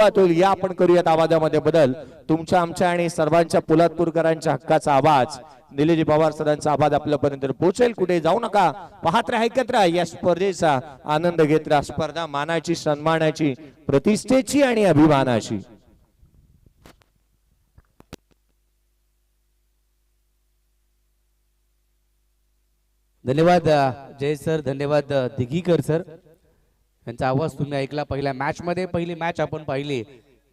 या आपण करूयात आवाजामध्ये बदल. तुमच्या आमच्या आणि सर्वांच्या पोलादपूरकरांच्या हक्काचा आवाज निलेजी पवार सरांचा आवाज आपल्यापर्यंत पोहोचेल. कुठे जाऊ नका, पाहत राहा, ऐकत राहा, या स्पर्धेचा आनंद घेत राहा. स्पर्धा मानाची, सन्मानाची, प्रतिष्ठेची आणि अभिमानाची. धन्यवाद जय सर, धन्यवाद दिघीकर सर. यांचा आवाज तुम्ही ऐकला पहिल्या मॅच मध्ये. पहिली मॅच आपण पाहिली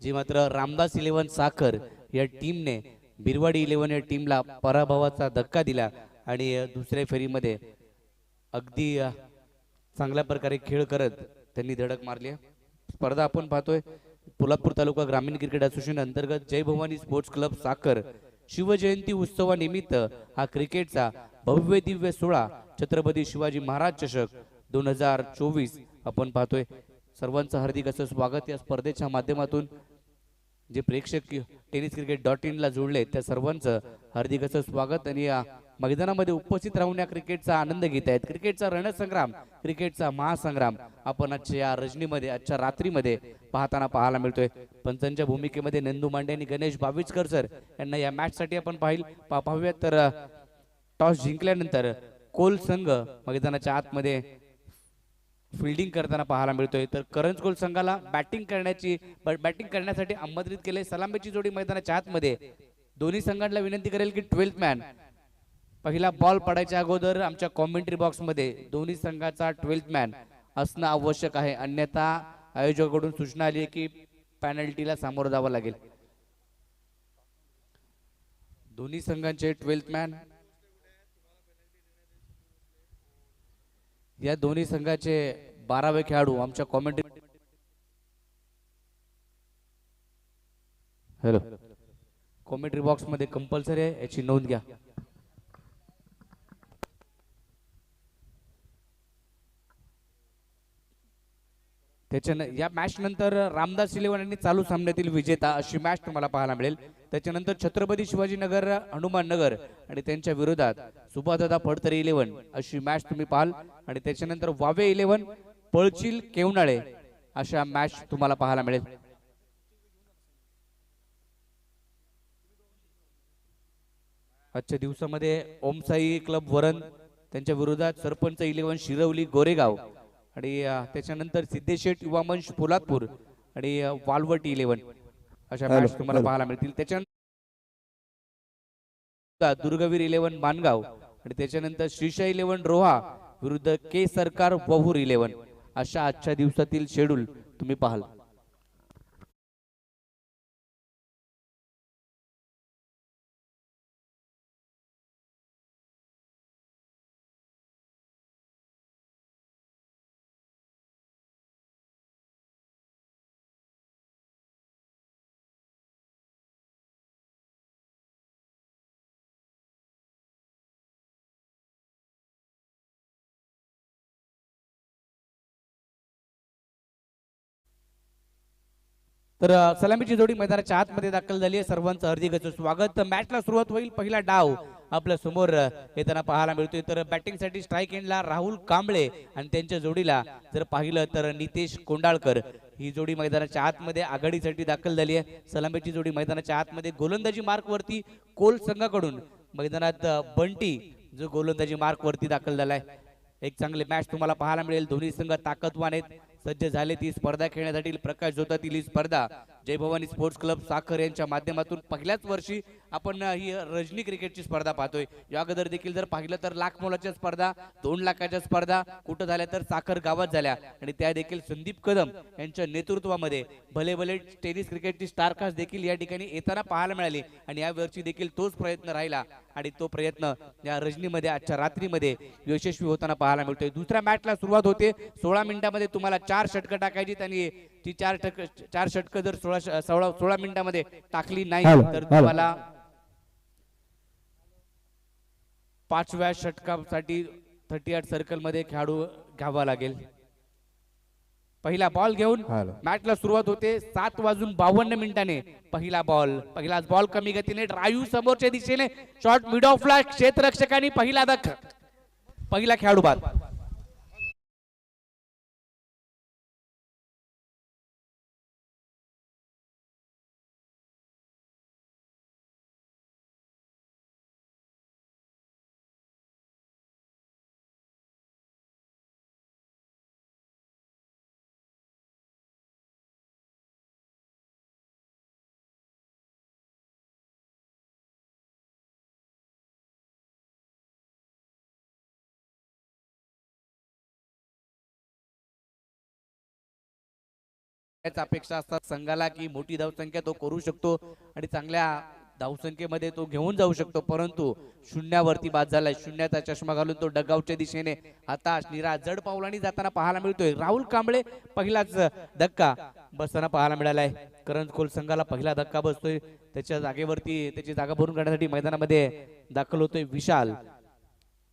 जी मात्र रामदास 11 साखर या टीमने बिरवाडी 11 या टीमला पराभवाचा धक्का दिला आणि दुसऱ्या फेरीमध्ये अगदी चांगल्या प्रकारे खेळ करत त्यांनी धडक मारली. स्पर्धा आपण पाहतोय पोलादपूर तालुका ग्रामीण क्रिकेट असोसिएशन अंतर्गत जय भवानी स्पोर्ट्स क्लब साखर शिवजयंती उत्सवानिमित्त हा क्रिकेटचा भव्य दिव्य सोहळा छत्रपती शिवाजी महाराज चषक 2024 आपण पाहतोय. सर्वांचं हार्दिक असं स्वागत. या स्पर्धेच्या माध्यमातून जे प्रेक्षक tenniscricket.in ला जोडले त्या सर्वांचं हार्दिक असं स्वागत. आणि या मैदानामध्ये उपस्थित राहून या क्रिकेटचा आनंद घेत आहेत. क्रिकेटचा रणसंग्राम, क्रिकेटचा महासंग्राम आपण आजच्या या रजनीमध्ये, आजच्या रात्रीमध्ये पाहताना पाहायला मिळतोय. पंचांच्या भूमिकेमध्ये नंदू मांडे आणि गणेश बाविचकर सर यांना या मॅच साठी आपण पाहूयात. तर टॉस जिंकल्यानंतर कोल संघ मैदानाच्या आतमध्ये फिल्डिंग करताना पाहायला मिळतोय. तर करंजकोल संघाला बॅटिंग करण्यासाठी आमंत्रित केले. सलामीची जोडी मैदानाच्या आतमध्ये. दोन्ही संघांना विनंती करेल की 12th मॅन पहिला बॉल पडायच्या अगोदर आमच्या कॉमेंट्री बॉक्स मध्ये दोन्ही संघाचा 12th मॅन असणं आवश्यक आहे. अन्यथा आयोजकाकडून सूचना आली आहे की पेनल्टीला सामोरं जावं लागेल. दोन्ही संघांचे 12th मॅन, या दोन्ही संघाचे 12वे खेळाडू आमच्या कॉमेंट्री कॉमेंट्री बॉक्स मध्ये कंपल्सरी आहे, याची नोंद घ्या. या मॅच नंतर रामदास 11 यांनी चालू सामन्यातील विजेता अशी मॅच तुम्हाला पाहायला मिळेल. त्याच्यानंतर छत्रपती शिवाजीनगर हनुमान नगर आणि त्यांच्या विरोधात सुभादादा फडतरे 11 अशी मॅच तुम्ही पाहाल. आणि त्याच्यानंतर वावे 11 पळचिल केवनाळे अशा मॅच तुम्हाला पाहायला मिळेल. आजच्या दिवसामध्ये ओमसाई क्लब वरण त्यांच्या विरोधात सरपंच 11 शिरवली गोरेगाव आणि त्याच्यानंतर सिद्धेशेठ युवा मंच पोलादपूर आणि वालवट 11 अशा मॅच तुम्हाला पाहायला मिळतील. त्याच्यानंतर दुर्गवीर 11 मानगाव आणि त्याच्यानंतर श्रीशा 11 रोहा विरुद्ध के सरकार वहूर 11 अशा आजच्या दिवसातील शेड्यूल तुम्ही पाहाल. तर सलामीची जोडी मैदानाच्या आतमध्ये दाखल झाली आहे. सर्वांचं हार्दिक स्वागत. मॅचला सुरुवात होईल. पहिला डाव आपल्या समोर येताना पाहायला मिळतोय. तर बॅटिंग साठी स्ट्राइक एंडला राहुल कांबळे आणि त्यांच्या जोडीला जर पाहिलं तर नितेश कोंडाळकर ही जोडी मैदानाच्या आतमध्ये आघाडीसाठी दाखल झाली आहे. सलामीची जोडी मैदानाच्या आतमध्ये. गोलंदाजी मार्क वरती कोल संघाकडून मैदानात बंटी जो गोलंदाजी मार्क वरती दाखल झालाय. एक चांगली मॅच तुम्हाला पाहायला मिळेल. दोन्ही संघ ताकदवान आहेत, सज्ज झाले ती स्पर्धा खेळण्यासाठी. प्रकाश जोतातील ही स्पर्धा जय भवानी स्पोर्ट्स क्लब साखर यांच्या माध्यमातून पहिल्याच वर्षी आपण ही रजनी क्रिकेटची स्पर्धा पाहतोय. या अगोदर देखील जर पाहिलं तर लाख मोलाच्या स्पर्धा, 2 लाखाच्या स्पर्धा कुठं झाल्या तर साखर गावात झाल्या आणि त्या देखील संदीप कदम यांच्या नेतृत्वामध्ये भले भले टेनिस क्रिकेटची स्टारकास्ट देखील या ठिकाणी येताना पाहायला मिळाली. आणि या वर्षी देखील तोच प्रयत्न राहिला आणि तो प्रयत्न या रजनीमध्ये आजच्या रात्रीमध्ये यशस्वी होताना पाहायला मिळतोय. दुसऱ्या मॅचला सुरुवात होते. 16 मिनिटांमध्ये तुम्हाला 4 षटकं टाकायची आणि ती 4 षटकं जर 16 मिनिटांमध्ये टाकली नाही तर तुम्हाला 5व्या षटकासाठी 38 सर्कल मध्ये खेळाडू घ्यावा लागेल. पहिला बॉल घेऊन मॅचला सुरुवात होते. 7:52 पहिलाच बॉल कमी गतीने ड्राईव्ह समोरच्या दिशेने शॉट मिड ऑफला क्षेत्ररक्षकांनी पहिला खेळाडू बाद. अपेक्षा असतात संघाला की मोठी धावसंख्या तो करू शकतो आणि चांगल्या धावसंख्येमध्ये तो घेऊन जाऊ शकतो, परंतु शून्यावरती बाद झालाय. शून्याचा चष्मा घालून तो डगआउटच्या दिशेने आता निराश जड पावलांनी जाताना पाहायला मिळतोय. राहुल कांबळे पहिलाच धक्का बसताना पाहायला मिळालाय. करंजखोल संघाला पहिला धक्का बसतोय. त्याच्या जागेवरती त्याची जागा भरून काढण्यासाठी मैदानामध्ये दाखल होतोय विशाल.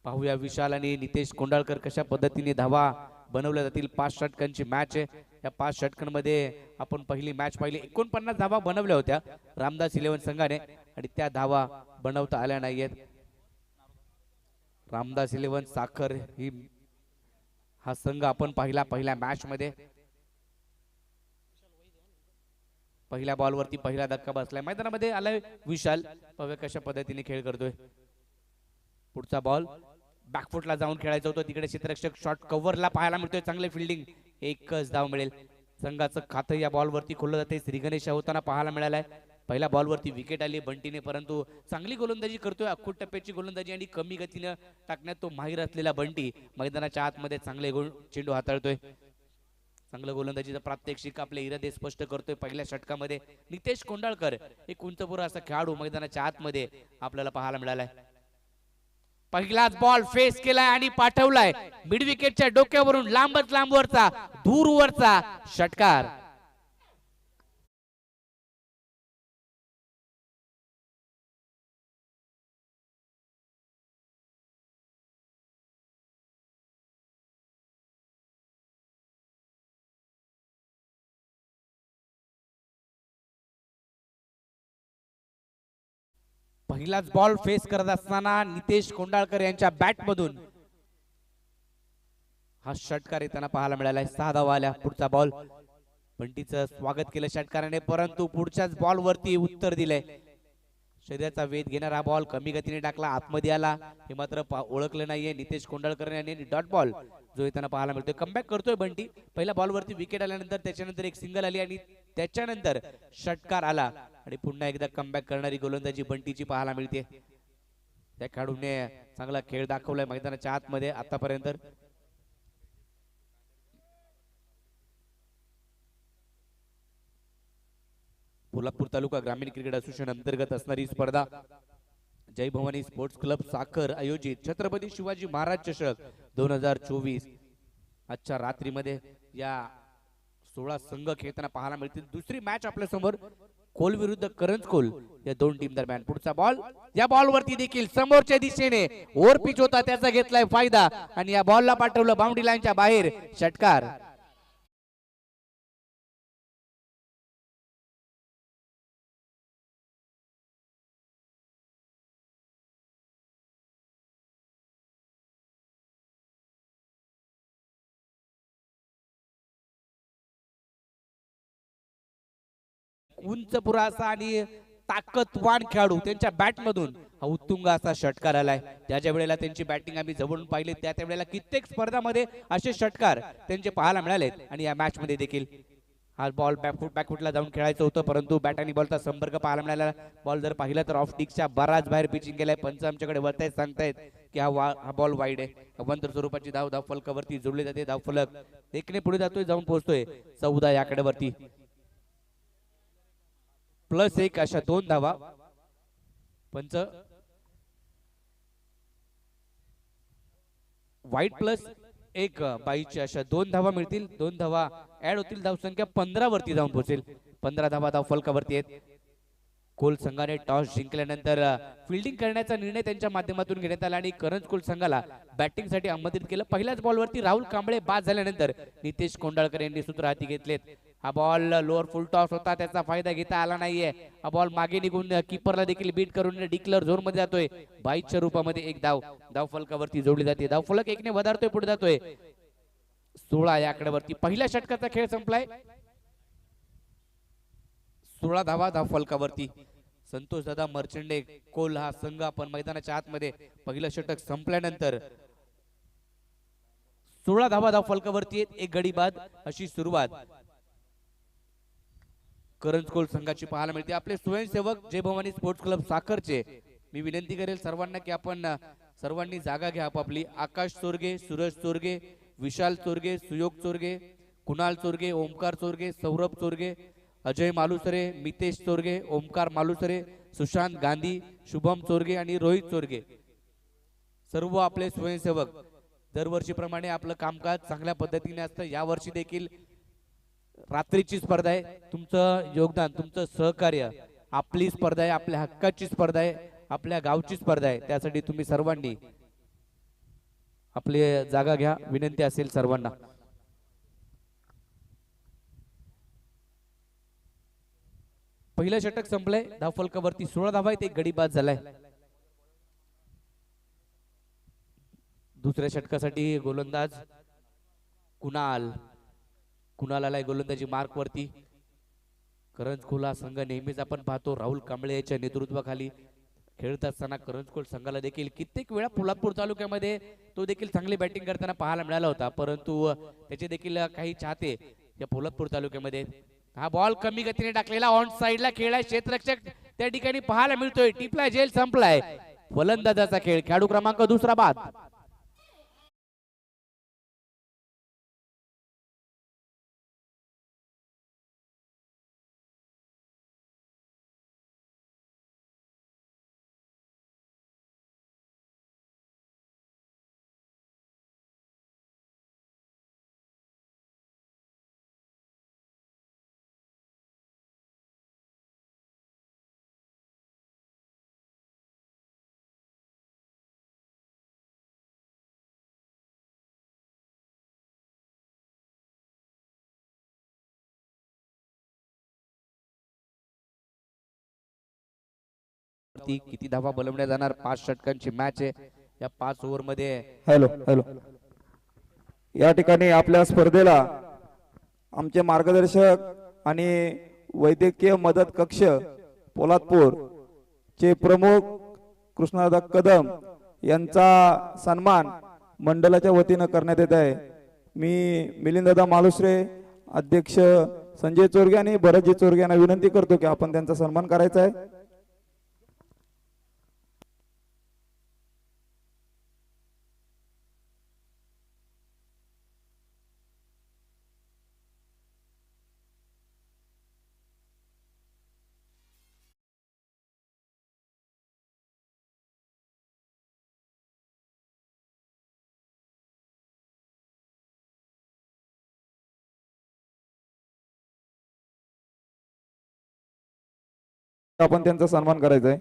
पाहूया विशाल आणि नितेश कोंडाळकर कशा पद्धतीने धावा बनवल्या जातील. 5 षटकांची मॅच आहे. या 5 षटकांमध्ये आपण पहिली मॅच पाहिली 49 धावा बनवल्या होत्या रामदास इलेव्हन संघाने आणि त्या धावा बनवता आल्या नाहीयेत. रामदास इलेव्हन साखर ही हा संघ आपण पाहिला पहिल्या मॅच मध्ये. पहिल्या बॉलवरती पहिला धक्का बसलाय. मैदानामध्ये आलाय विशाल. पाहूया कशा पद्धतीने खेळ करतोय. पुढचा बॉल बॅकफुटला जाऊन खेळायचं होतं. तिकडे क्षेत्ररक्षक शॉट कव्हरला पाहायला मिळतोय. चांगले फिल्डिंग. एकच धाव मिळेल. संघाचं खातं या बॉलवरती खोललं जाते. श्री गणेश होताना पाहायला मिळालाय. पहिल्या बॉलवरती विकेट आली बंटीने, परंतु चांगली गोलंदाजी करतोय. अख्खूट टप्प्याची गोलंदाजी आणि कमी गतीनं टाकण्यात तो माहीर असलेला बंटी मैदानाच्या आतमध्ये चांगले चेंडू हाताळतोय. चांगलं गोलंदाजीचं प्रात्यक्षिक आपले इरादे स्पष्ट करतोय. पहिल्या षटकामध्ये नितेश कोंडाळकर एक उंचपुरा असा खेळाडू मैदानाच्या आतमध्ये आपल्याला पाहायला मिळालाय. पहिलाच बॉल फेस केलाय आणि पाठवलाय मिड विकेटच्या डोक्यावरून लांबच लांबवरचा दूरवरचा षटकार. पहिलाच बॉल फेस करत असताना नितेश कोंडाळकर यांच्या बॅट मधून हा षटकार येताना पाहायला मिळालाय. 6 धावा आल्या. पुढचा बॉल बंटीचं स्वागत केलं षटकाराने, परंतु पुढच्याच बॉल वरती उत्तर दिलंय. शरीराचा वेध घेणारा बॉल कमी गतीने टाकला, आतमध्ये आला. हे मात्र ओळखलं नाहीये नितेश कोंडाळकर यांनी. डॉट बॉल जो येताना पाहायला मिळतोय. कमबॅक करतोय बंटी. पहिल्या बॉलवरती विकेट आल्यानंतर त्याच्यानंतर एक सिंगल आली आणि त्याच्यानंतर षटकार आला आणि पुन्हा एकदा कमबॅक करणारी गोलंदाजी बंटीची पाहायला मिळते. त्या खेळाडूने चांगला खेळ दाखवलाय मैदानाच्या आतमध्ये आतापर्यंत. कोल्हापूर तालुका ग्रामीण क्रिकेट असोसिएशन अंतर्गत असणारी स्पर्धा जय भवानी स्पोर्ट्स क्लब साखर आयोजित छत्रपती शिवाजी महाराज चषक 2024 आजच्या रात्रीमध्ये या 16 संघ खेळताना पाहायला मिळतील. दुसरी मॅच आपल्या समोर कोल विरुद्ध करंजकोल या दोन टीम दरम्यान. पुढचा बॉल या बॉलवरती देखील समोरच्या दिशेने ओव्हर पिच होता, त्याचा घेतलाय फायदा आणि या बॉलला पाठवलं बाउंड्री लाईनच्या बाहेर. षटकार. उंच पुरासा आणि ताकदवान खेळाडू त्यांच्या बॅट मधून हा उत्तुंग असा षटकार आलाय. ज्या वेळेला त्यांची बॅटिंग आम्ही जवळून पाहिले त्या वेळेला कित्येक स्पर्धामध्ये असे षटकार त्यांचे पाहायला मिळालेत आणि या मॅच मध्ये देखील हा बॉल बॅकफुटला जाऊन खेळायचं होतं, परंतु बॅट आणि बॉलचा संपर्क पाहायला मिळाला. बॉल जर पाहिला तर ऑफ डिकच्या बराच बाहेर पिचिंग केलाय. पंच आमच्याकडे वरतायत, सांगतायत की हा बॉल वाईड आहे. अवंतर स्वरूपाची धाव फलकावरती जोडली जाते. धाव फलक एकने पुढे जातोय, जाऊन पोहोचतोय 14 या आकड्यावरती. +1 अशा 2 धावा. पंच वाईट +1 22 अशा 2 धावा मिळतील. 2 धावा ऍड होतील. धावसंख्या 15 वरती जाऊन पोहोचेल. 15 धावा धाव फलकावरती आहेत. कोल संघाने टॉस जिंकल्यानंतर फिल्डिंग करण्याचा निर्णय त्यांच्या माध्यमातून घेण्यात आला आणि करंजकोल संघाला बॅटिंग साठी आमंत्रित केलं. पहिल्याच बॉलवरती राहुल कांबळे बाद झाल्यानंतर नितेश कोंडाळकर यांनी सूत्र हाती घेतलेत. हा बॉल लोअर फुल टॉस होता, त्याचा फायदा घेता आला नाहीये. हा बॉल मागे निघून कीपरला देखील बीट करून डिक्लेअर झोन मध्ये जातोय. 22च्या रूपामध्ये एक धाव फलकावरती जोडली जाते. धाव फलक एकने वधारतोय, पुढे जातोय. 16 या आकड्यावरती पहिल्या षटकाचा खेळ संपलाय. 16 धावा धाव फलकावरती. संतोष दादा मर्चंडे कोल हा संघ आपण मैदानाच्या आतमध्ये पहिलं षटक संपल्यानंतर 16 धावा धाव फलकावरती. एक गडी बाद अशी सुरुवात करंजकोल संघाची पाहायला मिळते. आपले स्वयंसेवक जय भवानी स्पोर्ट्स क्लब साखरचे मी विनंती करेल सर्वांना की आपण सर्वांनी जागा घ्या आपापली. आकाश चोरगे, सूरज चोरगे, विशाल चोरगे, सुयोग चोरगे, कुणाल चोरगे, ओमकार चोरगे, सौरभ चोरगे, अजय मालुसरे, मितेश चोरगे, ओमकार मालुसरे, सुशांत गांधी, शुभम चोरगे आणि रोहित चोरगे सर्व आपले स्वयंसेवक दरवर्षीप्रमाणे आपलं कामकाज चांगल्या पद्धतीने असतं. यावर्षी देखील रात्रीची स्पर्धा आहे. तुमचं योगदान, तुमचं सहकार्य, आपली स्पर्धा आहे, आपल्या हक्काची स्पर्धा आहे, आपल्या गावची स्पर्धा आहे. त्यासाठी तुम्ही सर्वांनी आपली जागा घ्या, विनंती असेल सर्वांना. पहिलं षटक संपलंय. धावफलकावरती 16 धावा आहेत, एक गडी बाद झालाय. दुसऱ्या षटकासाठी गोलंदाज कुणाल आलाय गोलंदाजी मार्क वरती. करंजखोला संघ नेहमीच आपण पाहतो राहुल कांबळे याच्या नेतृत्वाखाली खेळत असताना करंजखोल संघाला देखील कित्येक वेळा पोलादपूर तालुक्यामध्ये तो देखील चांगली बॅटिंग करताना पाहायला मिळाला होता, परंतु त्याचे देखील काही चाहते या पोलादपूर तालुक्यामध्ये. हा बॉल कमी गतीने टाकलेला ऑन साइडला खेळाय, क्षेत्ररक्षक त्या ठिकाणी पाहायला मिळतोय. टिपला झेल संपलाय. फलंदाजाचा खेळ, खेळाडू क्रमांक दुसरा बाद. किती धावा बनवल्या जाणार? 5 षटकांची मॅच आहे. या 5 ओव्हर मध्ये हॅलो हॅलो या ठिकाणी आपल्या स्पर्धेला आमचे मार्गदर्शक आणि वैद्यकीय मदत कक्ष पोलादपूर चे प्रमुख कृष्णदादा कदम यांचा सन्मान मंडळाच्या वतीनं करण्यात येत आहे. मी मिलिंददादा मालुसरे, अध्यक्ष संजय चोरगे आणि भरतजी चोरगे यांना विनंती करतो की आपण त्यांचा सन्मान करायचा आहे. आपण त्यांचा सन्मान करायचा आहे.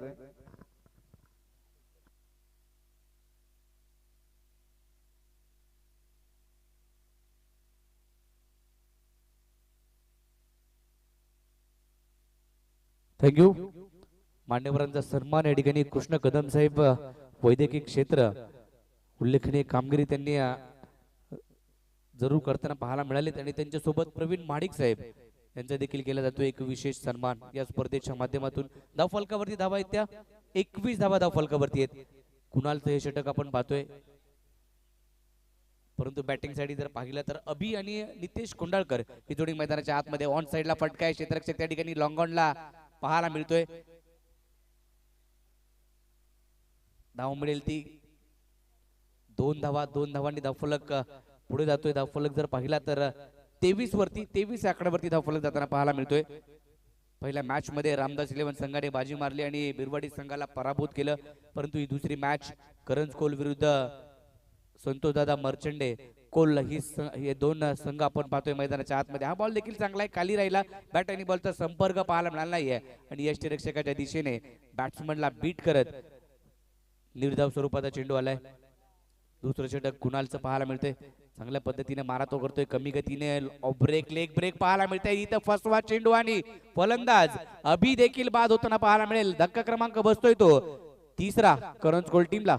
थँक्यू. मान्यवरांचा सन्मान या ठिकाणी कृष्ण कदम साहेब, वैद्यकीय क्षेत्र उल्लेखनीय कामगिरी त्यांनी जरूर करताना पाहायला मिळाले. आणि त्यांच्यासोबत प्रवीण माडिक साहेब यांचा देखील केला जातो एक विशेष सन्मान या स्पर्धेच्या माध्यमातून. धावफलकावरती धावा आहेत त्या 21 धावा धावफलकावरती आहेत. कुणालचं हे षटक आपण पाहतोय, परंतु बॅटिंग साठी जर पाहिलं तर अभि आणि नितेश कोंडाळकर ही जोडी मैदानाच्या आतमध्ये. ऑन साइडला फटका आहे, क्षेत्ररक्षक त्या ठिकाणी लॉंग ऑनला पाहायला मिळतोय. धाव मिळेल ती 2 धावा. 2 धावांनी धावफलक पुढे जातोय. धावफलक जर पाहिला तर 23 आकड्यावरती धावफलक जाताना पाहायला मिळतोय. पहिल्या मॅच मध्ये रामदास 11 संघाने बाजी मारली आणि बिरवाडी संघाला पराभूत केलं, परंतु ही दुसरी मॅच करंजकोल विरुद्ध संतोषदादा मर्चंडे कोल हे 2 संघ आपण पाहतोय मैदानाच्या आतमध्ये. हा बॉल देखील चांगला आहे, खाली राहिला. बॅट आणि बॉलचा संपर्क पाहायला मिळाला नाहीये आणि यष्टीरक्षकाच्या दिशेने बॅट्समनला बीट करत निर्धाव स्वरूपाचा चेंडू आलाय. दुसरं षटक कुणालचं पाहायला मिळतंय. चांगल्या पद्धतीने मारा तो करतोय, कमी गतीने लेग ब्रेक पाहायला मिळतंय. इथं फसवा चेंडू आणि फलंदाज अभि देखील बाद होताना पाहायला मिळेल. धक्का क्रमांक बसतोय तो 3रा करंजकोल टीमला.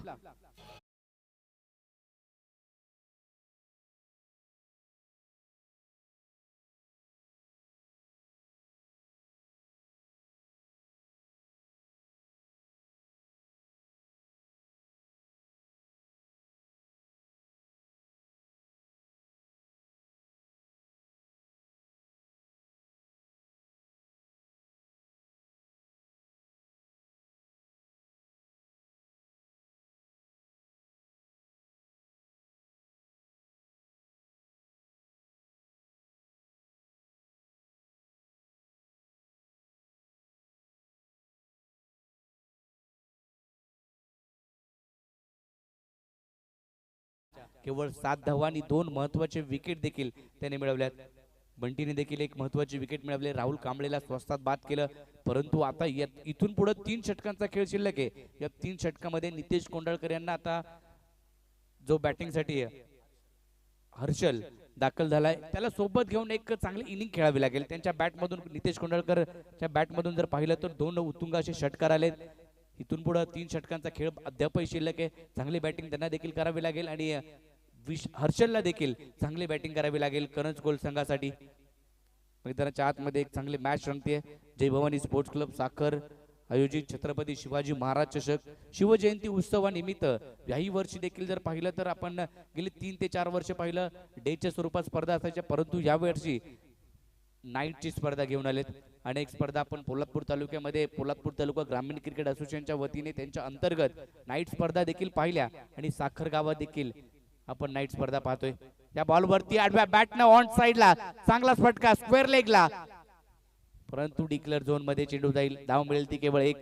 केवळ 7 धावा आणि 2 महत्वाचे विकेट देखील त्याने मिळवल्यात. बंटीने देखील एक महत्वाची विकेट मिळवली. राहुल कांबळेला स्वस्तात बाद केलं. परंतु आता इथून पुढे 3 षटकांचा खेळ शिल्लक आहे. या 3 षटकामध्ये नितेश कोंडाळकर यांना आता जो बॅटिंगसाठी हर्षल दाखल झालाय त्याला सोबत घेऊन एक चांगली इनिंग खेळावी लागेल. त्यांच्या बॅटमधून नितेश कोंडाळकरच्या बॅटमधून जर पाहिलं तर 2 उत्तुंग असे षटकार आलेत. इथून पुढे 3 षटकांचा खेळ अद्यापही शिल्लक आहे. चांगली बॅटिंग त्यांना देखील करावी लागेल आणि हर्षलला देखील चांगली बॅटिंग करावी लागेल करंज गोल संघासाठी. मैदानाच्या आतमध्ये एक चांगली मॅच रंगते. जय भवानी स्पोर्ट्स क्लब साखर आयोजित छत्रपती शिवाजी महाराज चषक शिवजयंती उत्सवानिमित्त याही वर्षी देखील जर पाहिलं तर आपण गेली 3 ते 4 वर्ष पाहिलं डेच्या स्वरूपात स्पर्धा असायच्या, परंतु यावर्षी नाईटची स्पर्धा घेऊन आलेत. अनेक स्पर्धा आपण पोलादपूर तालुक्यामध्ये पोलादपूर तालुका ग्रामीण क्रिकेट असोसिएशनच्या वतीने त्यांच्या अंतर्गत नाईट स्पर्धा देखील पाहिल्या आणि साखर गावात देखील आपण नाईट स्पर्धा पाहतोय. या बॉलवरती आडव्या बॅटनं ऑन साइडला चांगला फटका स्क्वेअर लेगला, परंतु डिक्लेअर झोन मध्ये चेंडू जाईल. धाव मिळेल ती केवळ 1.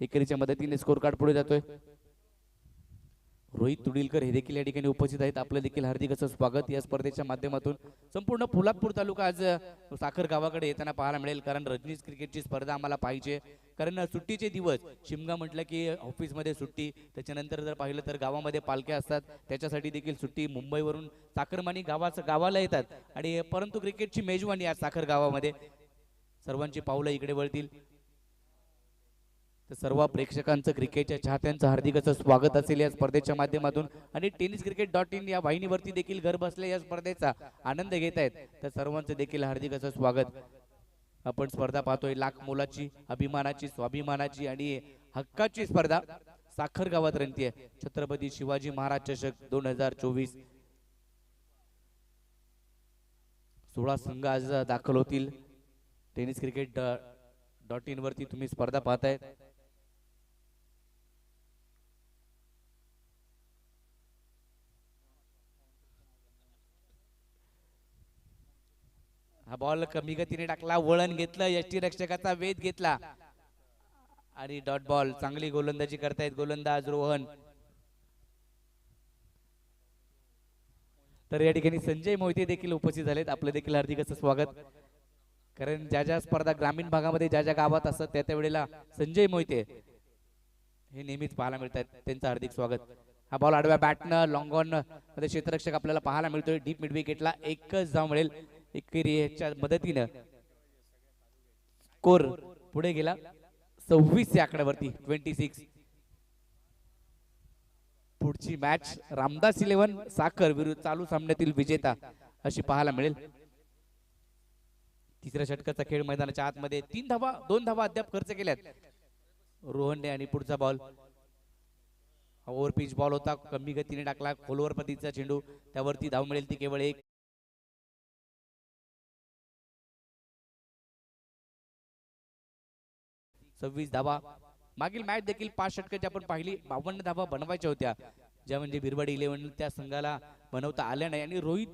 एकेरीच्या मदतीने स्कोर कार्ड पुढे जातोय. रोहित तुडीलकर हे देखील या ठिकाणी उपस्थित आहेत. आपलं देखील हार्दिक असं स्वागत या स्पर्धेच्या माध्यमातून. संपूर्ण पोलादपूर तालुका आज साखर गावाकडे येताना पाहायला मिळेल, कारण रजनीश क्रिकेटची स्पर्धा आम्हाला पाहिजे. कारण सुट्टीचे दिवस शिमगा म्हटलं की ऑफिसमध्ये सुट्टी, त्याच्यानंतर जर पाहिलं तर गावामध्ये पालख्या असतात, त्याच्यासाठी देखील सुट्टी. मुंबईवरून साखरमानी गावाला येतात आणि परंतु क्रिकेटची मेजवानी आज साखर गावामध्ये. सर्वांची पावलं इकडे वळतील. तर सर्व प्रेक्षकांचं क्रिकेटच्या चाहत्यांचं हार्दिक असं स्वागत असेल या स्पर्धेच्या माध्यमातून. आणि tenniscricket.in या वाहिनीवरती देखील घर बसले या स्पर्धेचा आनंद घेत आहेत, तर सर्वांचं देखील हार्दिक असं स्वागत. आपण स्पर्धा पाहतोय लाख मोलाची, अभिमानाची, स्वाभिमानाची आणि हक्काची स्पर्धा साखर गावात रंगतीये. छत्रपती शिवाजी महाराज चषक 2024. 16 संघ आज दाखल होतील. tenniscricket.in वरती तुम्ही स्पर्धा पाहताय. हा बॉल कमी गतीने टाकला, वळण घेतलं, यष्टी रक्षकाचा वेध घेतला आणि डॉट बॉल. चांगली गोलंदाजी करतायत गोलंदाज रोहन. तर या ठिकाणी संजय मोहिते देखील उपस्थित झालेत. आपलं देखील हार्दिक असं स्वागत. कारण ज्या ज्या स्पर्धा ग्रामीण भागामध्ये ज्या ज्या गावात असतात त्या त्या वेळेला संजय मोहिते हे नेहमीच पाहायला मिळतात, त्यांचं हार्दिक स्वागत. हा बॉल आडव्या बॅटनं लॉंग ऑन मध्ये क्षेत्ररक्षक आपल्याला पाहायला मिळतोय. डीप मिड विकेटला एकच धाव मिळेल. एकेरीच्या मदतीनं स्कोर पुढे गेला 26 या आकड्यावरती 26. पुढची मॅच रामदास 11 साखर विरुद्ध चालू सामन्यातील विजेता अशी पाहायला मिळेल. तिसऱ्या षटकाचा खेळ मैदानाच्या आतमध्ये 2 धावा अद्याप खर्च केल्यात रोहनने. आणि पुढचा बॉल ओव्हर पिच बॉल होता, कमी गतीने टाकला, खोलवर पतीचा चेंडू, त्यावरती धाव मिळेल ती केवळ 1. सव्वीस धावा. मागील मॅच देखील 5 षटकाची आपण पाहिली, 52 धावा बनवायच्या होत्या, ज्या म्हणजे बिरवाडी 11 त्या संघाला बनवता आल्या नाही. आणि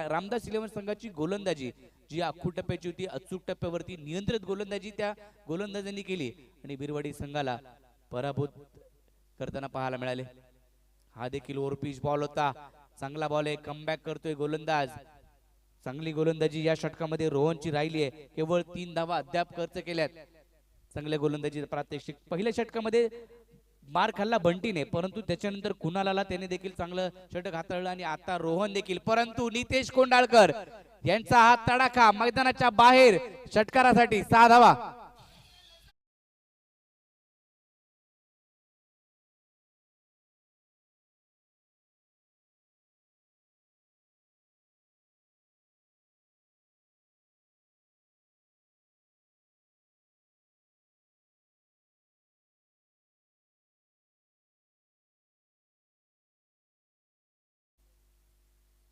रामदास 11 संघाची गोलंदाजी जी आखू टप्प्याची होती, अचूक टप्प्यावरती नियंत्रित गोलंदाजी त्या गोलंदाजांनी केली आणि बिरवाडी संघाला पराभूत करताना पाहायला मिळाले. हा देखील ओव्हरपिच बॉल होता, चांगला बॉल आहे, कमबॅक करतोय गोलंदाज. चांगली गोलंदाजी या षटकामध्ये रोहनची राहिली आहे. केवळ 3 धावा अद्याप खर्च केल्यात. चांगल्या गोलंदाजी प्रात्यक्षिक. पहिल्या षटकामध्ये मार खाल्ला बंटीने, परंतु त्याच्यानंतर कुणालाला त्याने देखील चांगलं षटक हाताळलं आणि आता रोहन देखील. परंतु नितेश कोंडाळकर यांचा हा तडाखा मैदानाच्या बाहेर षटकारासाठी 6 धावा.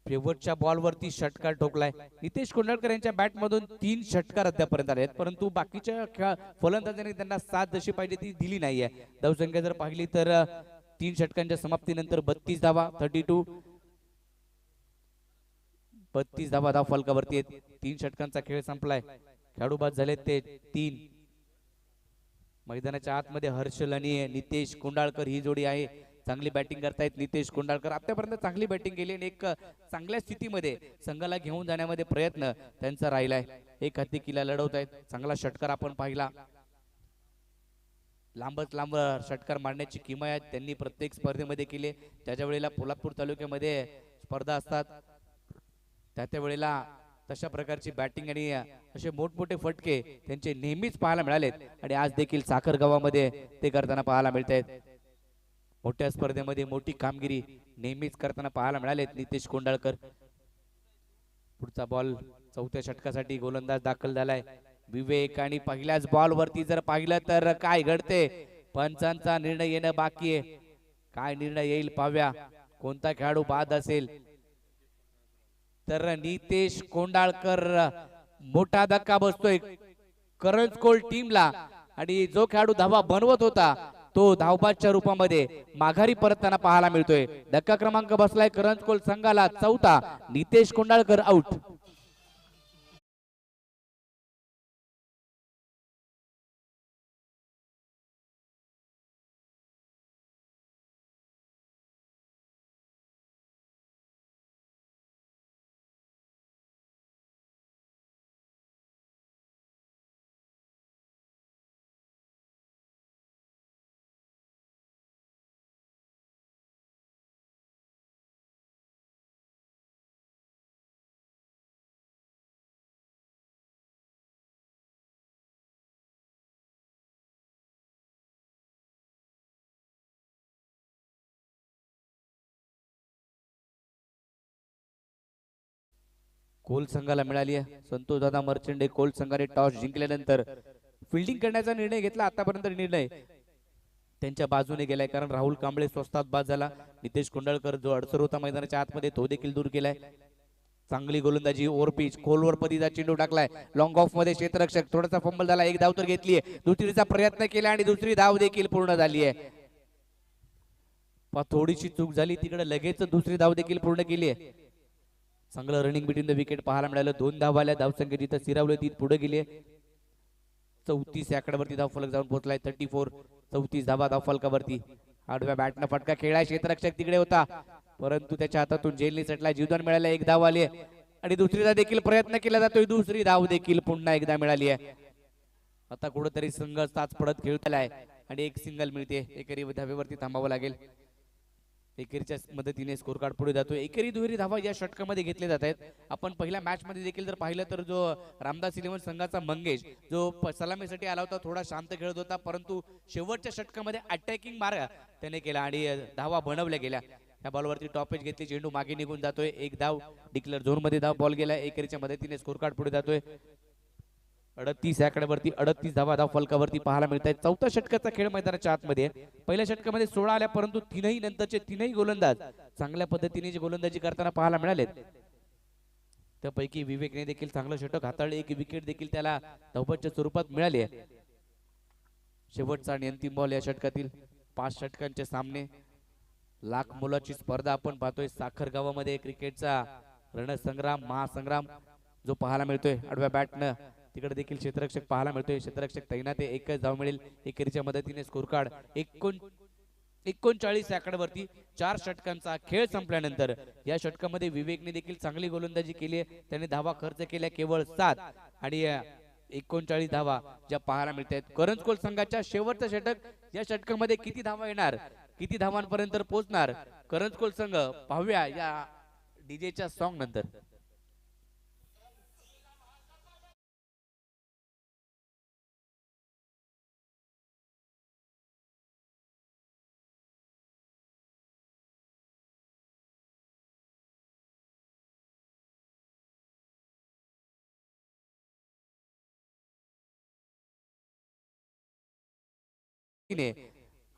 शेवटच्या बॉलवरती षटकार ठोकलाय. नितेश कोंडाळकर यांच्या बॅट मधून 3 षटकार अद्यापर्यंत आले आहेत, परंतु बाकीच्या फलंदाजांनी त्यांना साथ जशी पाहिजे ती दिली नाहीये. धावसंख्या जर पाहिली तर 3 षटकांच्या समाप्तीनंतर 32 धावा 32 धावा धाव फलकावरती आहेत. 3 षटकांचा खेळ संपलाय. खेळाडू बाद झाले ते 3. मैदानाच्या आतमध्ये हर्षल आणि नितेश कोंडाळकर ही जोडी आहे. चांगली बॅटिंग करतायत नितेश कोंडाळकर. आतापर्यंत चांगली बॅटिंग केली आणि एक चांगल्या स्थितीमध्ये संघाला घेऊन जाण्यामध्ये प्रयत्न त्यांचा राहिलाय. एक हत्ती किल्ला लढवत आहेत. चांगला षटकार आपण पाहिला. लांबच लांब षटकार मारण्याची किमयात त्यांनी प्रत्येक स्पर्धेमध्ये केली. ज्या वेळेला पोलादपूर तालुक्यामध्ये स्पर्धा असतात त्या वेळेला तशा प्रकारची बॅटिंग आणि असे मोठमोठे फटके त्यांचे नेहमीच पाहायला मिळालेत आणि आज देखील साखर गावामध्ये ते करताना पाहायला मिळत आहेत. मोठ्या स्पर्धेमध्ये मोठी कामगिरी नेहमीच करताना पाहायला मिळालेत नितेश कोंडाळकर. पुढचा बॉल चौथ्या षटकासाठी गोलंदाज दाखल झालाय विवेक आणि पहिल्याच बॉल वरती जर पाहिलं तर काय घडते पंचांचा निर्णय येणं बाकी आहे. काय निर्णय येईल पाहूया. कोणता खेळाडू बाद असेल तर नितेश कोंडाळकर मोठा धक्का बसतोय करंजकोल टीमला आणि जो खेळाडू धावा बनवत होता तो धावबादच्या रूपामध्ये माघारी परतताना पाहायला मिळतोय. धक्का क्रमांक बसलाय करंजकोल संघाला चौथा. नितेश कोंडाळकर आउट. कोल संघाला मिळाली आहे. संतोष दादा मर्चंडे कोल संघाने टॉस जिंकल्यानंतर फिल्डिंग करण्याचा निर्णय घेतला. आतापर्यंत निर्णय त्यांच्या बाजूने गेलाय कारण राहुल कांबळे स्वस्तात बाद झाला. नितेश कोंडाळकर जो अडसर होता मैदानाच्या आतमध्ये तो देखील दूर केलाय. चांगली गोलंदाजी ओव्हर पिच खोलवर पदीचा चेंडू टाकलाय लॉंग ऑफ मध्ये क्षेत्ररक्षक थोडासा फंबल झाला. एक धाव तर घेतलीये. दुसरीचा प्रयत्न केला आणि दुसरी धाव देखील पूर्ण झाली आहे. थोडीशी चूक झाली तिकडे लगेच दुसरी धाव देखील पूर्ण केली आहे. चांगलं रनिंग बिटवीन द विकेट पाहायला मिळालं. 2 धावा आल्या. धावसंख्या जिथं सिरावले ती पुढे गेली. 34 आकड्यावरती धाव फलक जाऊन पोहोचलाय. 34 34 धावा धाव फलकावरती. आडव्या बॅटनं फटका खेळाय. क्षेत्ररक्षक तिकडे होता परंतु त्याच्या हातातून जेलनी सटला. जीवदान मिळालं. एक धाव आली आणि दुसरीचा देखील प्रयत्न केला जातोय. दुसरी धाव देखील पुन्हा एकदा मिळाली आहे. आता कुठेतरी संघ ताच पडत खेळतलाय आणि एक सिंगल मिळते. एकेरी धावेवरती थांबावं लागेल. एकेरीच्या मदतीने स्कोर कार्ड पुढे जातोय. एकेरी दुहेरी धावा या षटकामध्ये घेतले जात आहेत. आपण पहिल्या मॅच मध्ये देखील जर पाहिलं तर जो रामदास इलेव्हन संघाचा मंगेश जो सलामीसाठी आला होता थोडा शांत खेळत होता परंतु शेवटच्या षटकामध्ये अटॅकिंग मारा त्याने केला आणि धावा बनवल्या गेल्या. या बॉलवरती टॉपेज घेतली. चेंडू मागे निघून जातोय. एक धाव डिक्लेअर झोन मध्ये धाव बॉल गेला. एकेरीच्या मदतीने स्कोर कार्ड पुढे जातोय. 38 आकड्यावरती 38 धावा धाव फलकावरती पाहायला मिळत आहेत. चौथ्या षटकाचा खेळ मैदानाच्या आतमध्ये. पहिल्या षटकामध्ये 16 आल्या परंतु तीनही नंतरचे तीनही गोलंदाज चांगल्या पद्धतीने जी गोलंदाजी करताना पाहायला मिळालेत. त्यापैकी विवेकने देखील चांगलं षटक हाताळले. एक विकेट देखील त्याला धावबादच्या स्वरूपात मिळाली आहे. शेवटचा आणि अंतिम बॉल या षटकातील. 5 षटकांचे सामने. लाख मोलाची स्पर्धा आपण पाहतोय. साखर गावामध्ये क्रिकेटचा रणसंग्राम महासंग्राम जो पाहायला मिळतोय. आडव्या बॅटनं तिकडे देखील क्षेत्ररक्षक पाहायला मिळतोय. क्षेत्ररक्षक तैनात आहे. एकच धाव मिळेल. एकेरीच्या मदतीने स्कोर कार्ड 39 आकड्यावरती. 4 षटकांचा खेळ संपल्यानंतर या षटकामध्ये विवेकने देखील चांगली गोलंदाजी केली आहे. त्याने धावा खर्च केल्या केवळ 7 आणि 39 धावा ज्या पाहायला मिळत आहेत. करंजकोल संघाच्या शेवटचं षटक या षटकामध्ये किती धावा येणार किती धावांपर्यंत पोहोचणार करंजकोल संघ पाहूया या डीजेच्या सॉन्ग नंतर.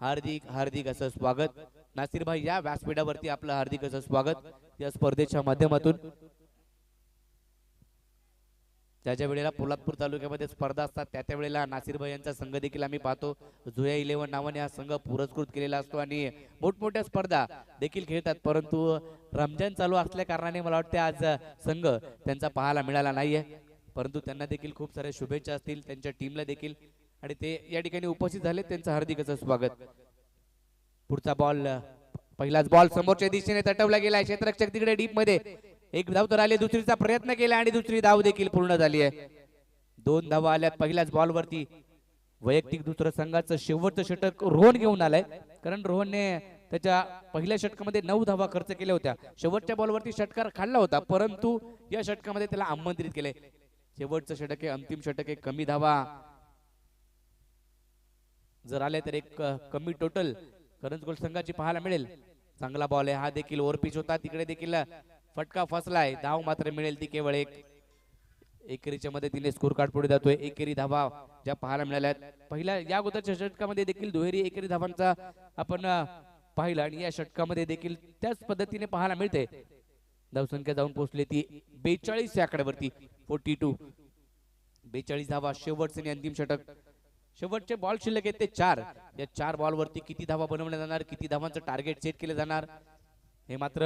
हार्दिक हार्दिक असं स्वागत. नासिर भाई या व्यासपीठावरती आपलं हार्दिक असं स्वागत या स्पर्धेच्या माध्यमातून. ज्या वेळेला पोलादपूर तालुक्यामध्ये स्पर्धा असतात त्या वेळेला नासिर भाई यांचा संघ देखील आम्ही पाहतो. झोया 11 नावाने हा संघ पुरस्कृत केलेला असतो आणि मोठमोठ्या स्पर्धा देखील खेळतात. परंतु रमजान चालू असल्या कारणाने मला वाटते आज संघ त्यांचा पाहायला मिळाला नाहीये. परंतु त्यांना देखील खूप साऱ्या शुभेच्छा असतील त्यांच्या टीमला देखील आणि ते या ठिकाणी उपस्थित झाले. त्यांचं हार्दिक असं स्वागत. पुढचा बॉल पहिलाच बॉल समोरच्या दिशेने तटवला गेलाय, क्षेत्ररक्षक तिकडे डीप मध्ये, एक धाव तर आली, दुसरीचा प्रयत्न केला आणि दुसरी धाव देखील पूर्ण झाली आहे. 2 धावा आल्यात पहिल्याच बॉल वरती. वैयक्तिक दुसरं संघाचं शेवटचं षटक रोहन घेऊन आलाय, कारण रोहनने त्याच्या पहिल्या षटकामध्ये 9 धावा खर्च केल्या होत्या. शेवटच्या बॉलवरती षटकार काढला होता, परंतु या षटकामध्ये त्याला आमंत्रित केले. शेवटचं षटक आहे, अंतिम षटक आहे, कमी धावा जर आले तर एक कमी टोटल करंजगोल संघाची पाहायला मिळेल. चांगला बॉल आहे, हा देखील ओव्हरपिच होता, तिकडे देखील फटका फसलाय. धाव मात्र मिळेल ती केवळ एक. एकेरीच्या मदतीने स्कोर कार्ड पुढे जातोय. एकेरी धावा ज्या पाहायला मिळाल्या पहिल्या या अगोदरच्या षटकामध्ये देखील दुहेरी एकेरी धावांचा आपण पाहिला आणि या षटकामध्ये देखील त्याच पद्धतीने पाहायला मिळते. धावसंख्या जाऊन पोहोचली ती 42 या आकड्यावरती. 42 42 धावा शेवटचे आणि अंतिम षटक. शेवटचे बॉल शिल्लक आहेत ते 4. या 4 बॉल वरती किती धावा बनवल्या जाणार, किती धावांचं टार्गेट सेट केलं जाणार हे मात्र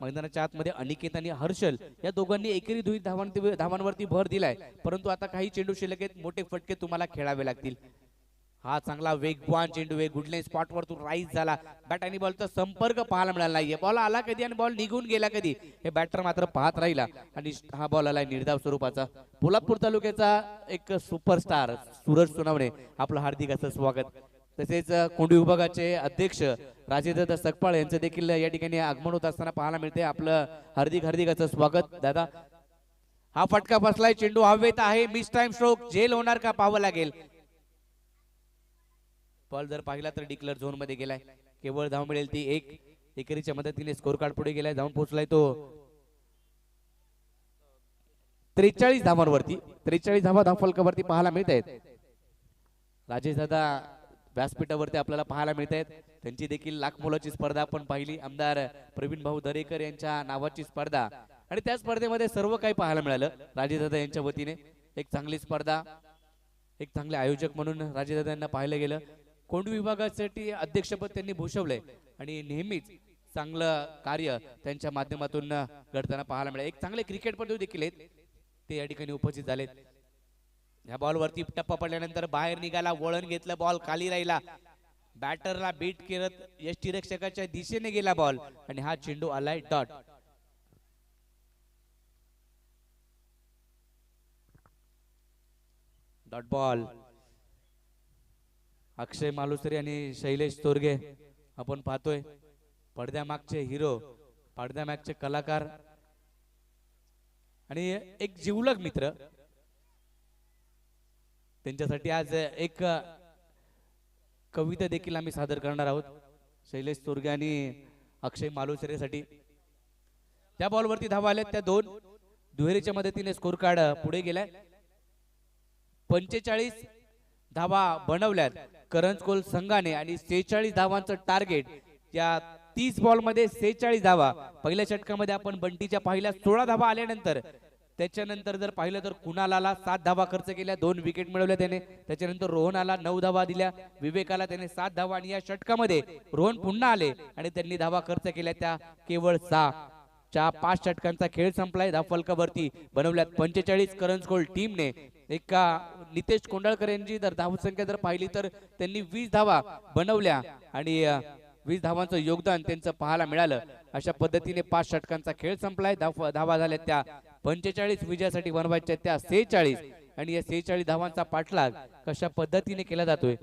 मैदानाच्या आतमध्ये अनिकेत आणि हर्षल या दोघांनी एकेरी दुहेरी धावांवरती भर दिलाय. परंतु आता काही चेंडू शिल्लक आहेत, मोठे फटके तुम्हाला खेळावे लागतील. हा चांगला वेगवान चेंडू आहे, गुडले स्पॉट वरतून राईज झाला. बॅट आणि बॉलचा संपर्क पाहायला मिळाला नाहीये. बॉल आला कधी आणि बॉल निघून गेला कधी हे बॅटर मात्र पाहत राहिला आणि हा बॉल आलाय निर्धाव स्वरूपाचा. पोलादपूर तालुक्याचा एक सुपरस्टार सूरज सोनावणे, आपलं हार्दिक असं स्वागत. तसेच कोंडी विभागाचे अध्यक्ष राजेदादा सकपाळ यांचं देखील या ठिकाणी आगमन होत असताना पाहायला मिळते. आपलं हार्दिक हार्दिक असं स्वागत दादा. हा फटका बसलाय, चेंडू हवेत आहे, मिस टाइम स्ट्रोक, जेल होणार का पाहावं लागेल. बॉल जर पाहिला तर डिक्लेअर झोन मध्ये गेलाय. केवळ धाव मिळेल ती एक. एकेरीच्या मदतीने स्कोर कार्ड पुढे गेलाय, जाऊन पोहोचलाय तो 43 धावांवरती. 43 धावा धावफलकावरती पाहायला मिळत आहेत. राजेश दादा व्यासपीठावरती आपल्याला पाहायला मिळत आहेत. त्यांची देखील लाख मोलाची स्पर्धा आपण पाहिली, आमदार प्रवीण भाऊ दरेकर यांच्या नावाची स्पर्धा, आणि त्या स्पर्धेमध्ये सर्व काही पाहायला मिळालं राजेदादा यांच्या वतीने. एक चांगली स्पर्धा, एक चांगले आयोजक म्हणून राजेदादा यांना पाहिलं गेलं. कोंड विभागासाठी अध्यक्षपद त्यांनी भूषवलंय आणि नेहमीच चांगलं कार्य त्यांच्या माध्यमातून घडताना पाहायला मिळालं. एक चांगले क्रिकेटपटू देखील आहेत, ते या ठिकाणी उपस्थित झालेत. या बॉलवरती टप्पा पडल्यानंतर बाहेर निघाला, वळण घेतलं, बॉल खाली राहिला, बॅटरला बीट करत यष्टीरक्षकाच्या दिशेने गेला बॉल आणि हा चेंडू आलाय dot. Dot ball. Akshay Malusare आणि शैलेश तोरगे आपण पाहतोय, पडद्यामागचे हिरो, पडद्यामागचे कलाकार आणि एक जिवलग मित्र. त्यांच्यासाठी आज एक कविता देखील आम्ही सादर करणार आहोत, शैलेश तोरगे आणि अक्षय मालुसरेसाठी. त्या बॉलवरती धावा आल्या त्या 2. दुहेरीच्या मदतीने स्कोर कार्ड पुढे गेलाय. 45 धावा बनवल्यात करंजकोल संघाने आणि 46 धावांचं टार्गेट. या 30 बॉल मध्ये 46 धावा. पहिल्या षटकामध्ये आपण बंटीच्या पहिल्या 16 धावा आल्यानंतर त्याच्यानंतर जर पाहिलं तर कुणालाला 7 धावा खर्च केल्या, 2 विकेट मिळवल्या त्याने. त्याच्यानंतर रोहनाला 9 धावा दिल्या, विवेकाला त्याने 7 धावा आणि या षटकामध्ये रोहन पुन्हा आले आणि त्यांनी धावा खर्च केल्या त्या केवळ 6. 5 षटकांचा खेळ संपलाय. धावफलकावरती बनवल्यात 45 करंजकोल टीमने. एका नितेश कोंडाळकर यांची जर धावसंख्या जर पाहिली तर त्यांनी 20 धावा बनवल्या आणि 20 धावांचं योगदान त्यांचं पाहायला मिळालं. अशा पद्धतीने 5 षटकांचा खेळ संपलाय. धावा झाल्या त्या 45, विजयासाठी बनवायच्या त्या 46 आणि या 46 धावांचा पाठलाग कशा पद्धतीने केला जातोय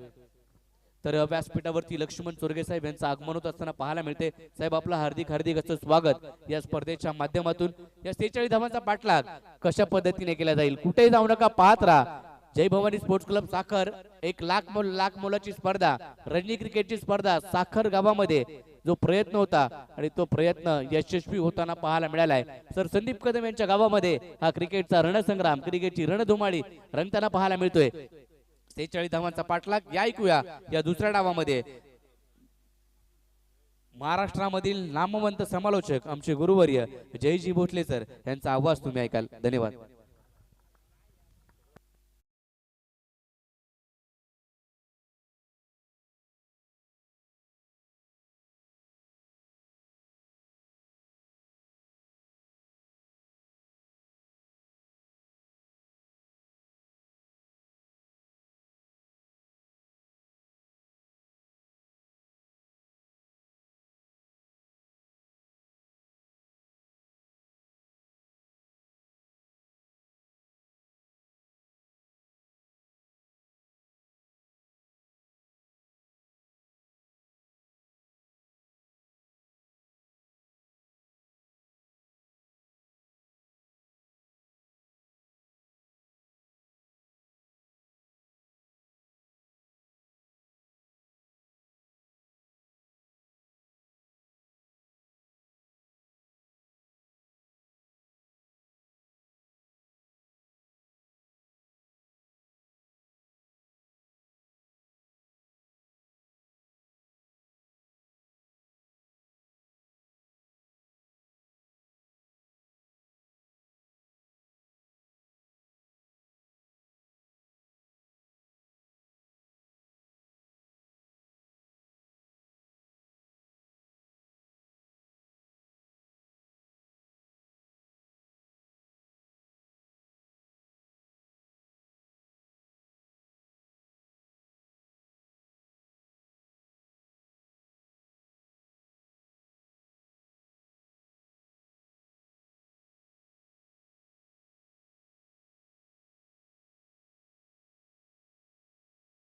तर व्यासपीठावरती लक्ष्मण चोरगे साहेब यांचं आगमन होत असताना पाहायला मिळते. साहेब आपलं हार्दिक हार्दिक असं स्वागत. या स्पर्धेच्या माध्यमातून या 46 धावांचा पाठलाग कशा पद्धतीने केला जाईल, कुठेही जाऊ नका, पाहत राहा. जय भवानी स्पोर्ट्स क्लब साखर, एक लाख मोलाची स्पर्धा, रणजी क्रिकेटची स्पर्धा साखर गावामध्ये जो प्रयत्न होता आणि तो प्रयत्न यशस्वी होताना पाहायला मिळालाय. सर संदीप कदम यांच्या गावामध्ये हा क्रिकेटचा रणसंग्राम, क्रिकेटची रणधुमाळी रंगताना पाहायला मिळतोय. 46 धावांचा पाठलाग. या ऐकूया या दुसऱ्या डावामध्ये महाराष्ट्रामधील नामवंत समालोचक आमचे गुरुवर्य जयजी भोसले सर यांचा आवाज तुम्ही ऐकाल. धन्यवाद.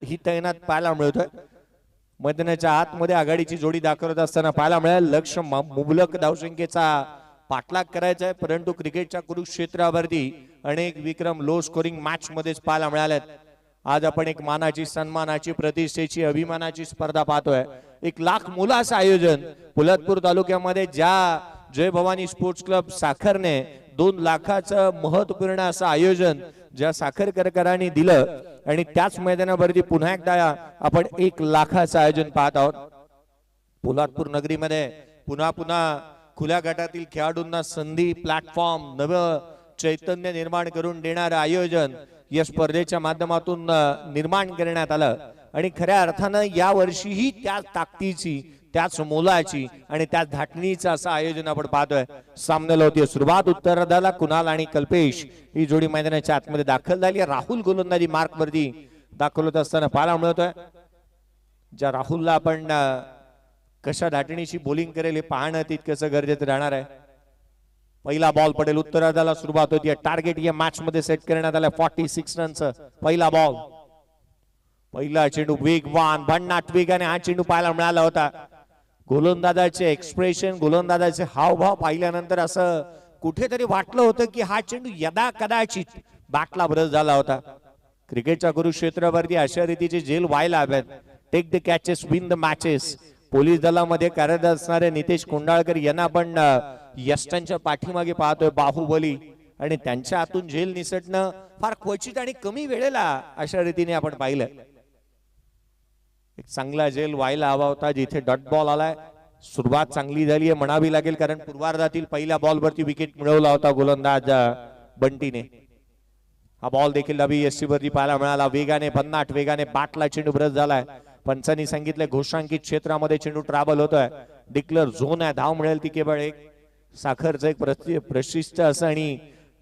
ही तैनात पाहायला मिळतोय. मैदानाच्या आतमध्ये आघाडीची जोडी दाखवत असताना पाहायला मिळेल. लक्ष मुबलक धावसंख्येचा पाठलाग करायचा आहे, परंतु क्रिकेटच्या कुरुक्षेत्रावरती अनेक विक्रम लो स्कोरिंग मॅच मध्येच पाहायला मिळाल्यात. आज आपण एक मानाची, सन्मानाची, प्रतिष्ठेची, अभिमानाची स्पर्धा पाहतोय. 1,00,000 मुलाचं आयोजन पोलादपूर तालुक्यामध्ये ज्या जय भवानी स्पोर्ट्स क्लब साखरने 2 लाखाचं महत्वपूर्ण असं आयोजन ज्या साखरकरांनी दिलं आणि त्याच मैदानावरती पुन्हा एकदा आपण 1,00,000चं आयोजन पाहत आहोत. पोलादपूर नगरीमध्ये पुन्हा पुन्हा खुल्या गटातील खेळाडूंना संधी, प्लॅटफॉर्म, नवं चैतन्य निर्माण करून देणारं आयोजन या स्पर्धेच्या माध्यमातून निर्माण करण्यात आलं आणि खऱ्या अर्थानं या वर्षीही त्याच ताकदीची, त्याच मोलाची आणि त्याच धाटणीचं असं आयोजन आपण पाहतोय. सामन्याला होती सुरुवात. उत्तरार्धाला कुणाल आणि कल्पेश ही जोडी मैदानाच्या आतमध्ये दाखल झाली. राहुल गोलंदाजी मार्क वरती दाखल होत असताना पाहायला मिळतोय. ज्या राहुलला आपण कशा धाटणीची बॉलिंग करेल हे पाहणं तितकंसं गरजेचं राहणार आहे. पहिला बॉल पडेल. उत्तरार्धाला सुरुवात होती. टार्गेट या मॅच मध्ये सेट करण्यात आलं 46 रनचं. पहिला बॉल, पहिला चेंडू वेगवान भन्नाट वेगाने हा चेंडू पाहायला मिळाला होता. गोलंदाजाचे एक्सप्रेशन, गोलंदाजाचे हावभाव पाहिल्यानंतर असं कुठेतरी वाटलं होतं की हा चेंडू यदा कदाचित बॅटला ब्रश झाला होता. क्रिकेटच्या कुरुक्षेत्रावरती अशा रीतीचे झेल व्हायला हव्यात. Take the catches, win the matches. Police दलामध्ये कार्यरत असणारे नितेश कोंडाळकर यांना आपण यष्टांच्या पाठीमागे पाहतोय, बाहुबली, आणि त्यांच्या हातून झेल निसटणं फार क्वचित आणि कमी वेळेला अशा रीतीने आपण पाहिलं. एक चांगला झेल व्हायला हवा होता जिथे डॉट बॉल आलाय. सुरुवात चांगली झाली आहे म्हणावी लागेल, कारण पूर्वार्धातील पहिल्या बॉलवरती विकेट मिळवला होता गोलंदाज बंटीने. हा बॉल देखील डावी यष्टी वरती पाहायला मिळाला. वेगाने, भन्नाट वेगाने बॅटला चेंडू ब्रश झालाय. पंचांनी सांगितलं घोषांकित क्षेत्रामध्ये चेंडू ट्रॅव्हल होतोय. डिक्लेअर झोन आहे, धाव मिळेल ती केवळ एक. साखरचं एक प्रशिष्ट असं आणि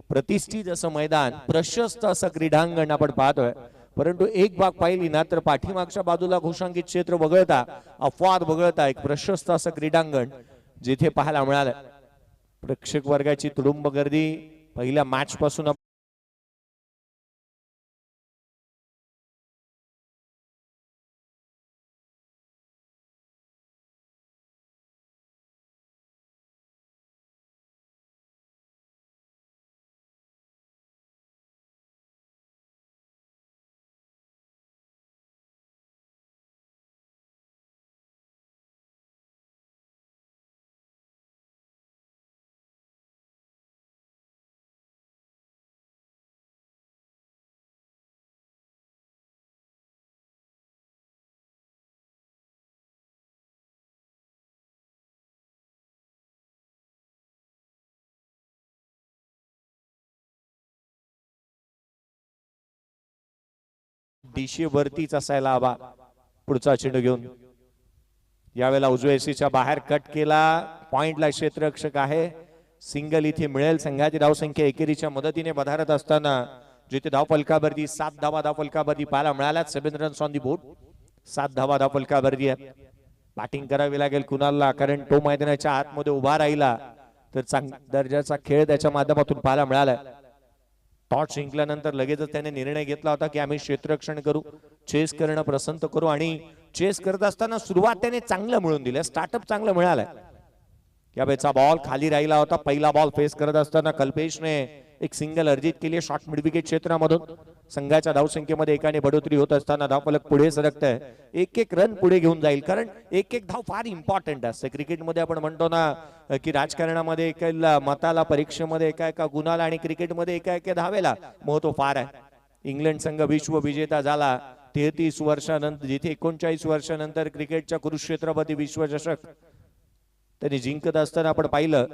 प्रतिष्ठित असं मैदान, प्रशस्त असं क्रीडांगण आपण पाहतोय. परंतु एक बाग पाहिली ना तर पाठीमागच्या बाजूला घोषांकित क्षेत्र वगळता, अपवाद वगळता एक प्रशस्त असं क्रीडांगण जिथे पाहायला मिळालं. प्रेक्षक वर्गाची तुडुंब गर्दी पहिल्या मॅच पासून दिशे वरतीच असायला हवा. पुढचा चेंडू घेऊन यावेळेला उजव्या एसीच्या बाहेर कट केला. पॉइंटला क्षेत्ररक्षक आहे. सिंगल इथे मिळेल. संघाची धावसंख्या एकेरीच्या मदतीने वधारत असताना जिथे धावफलकावरती 7 धावा धावफलकावरती पाहायला मिळाल्या. 7 रन्स ऑन दी बोर्ड. 7 धावा धावफलकावरती आहेत. बॅटिंग करावी लागेल कुणालला, कारण तो मैदानाच्या आतमध्ये उभा राहिला तर चांगल्या दर्जाचा खेळ त्याच्या माध्यमातून पाहायला मिळाला. टॉस जिंकल्यानंतर लगेचच त्याने निर्णय घेतला होता की आम्ही क्षेत्ररक्षण करू, चेस करणं पसंत करू, आणि चेस करत असताना सुरुवात त्याने चांगलं मिळून दिलं. स्टार्टअप चांगलं मिळालंय. यावेळेचा बॉल खाली राहिला होता. पहिला बॉल फेस करत असताना कल्पेशने एक सिंगल अर्जित केली शॉर्ट मिड विकेट क्षेत्रामधून. संघाच्या धावसंख्येमध्ये एकाने बढोतरी होत असताना धावफलक पुढे सरकतंय. एक रन पुढे घेऊन जाईल, कारण एक धाव फार इम्पॉर्टंट असते. क्रिकेटमध्ये आपण म्हणतो ना की राजकारणामध्ये एका मताला, परीक्षेमध्ये एका गुणाला, आणि क्रिकेटमध्ये एका धावेला महत्व फार आहे. इंग्लंड संघ विश्व विजेता झाला 33 वर्षानंतर, जिथे 39 वर्षानंतर क्रिकेटच्या कुरुक्षेत्रावरती विश्वचषक त्यांनी जिंकत असताना आपण पाहिलं.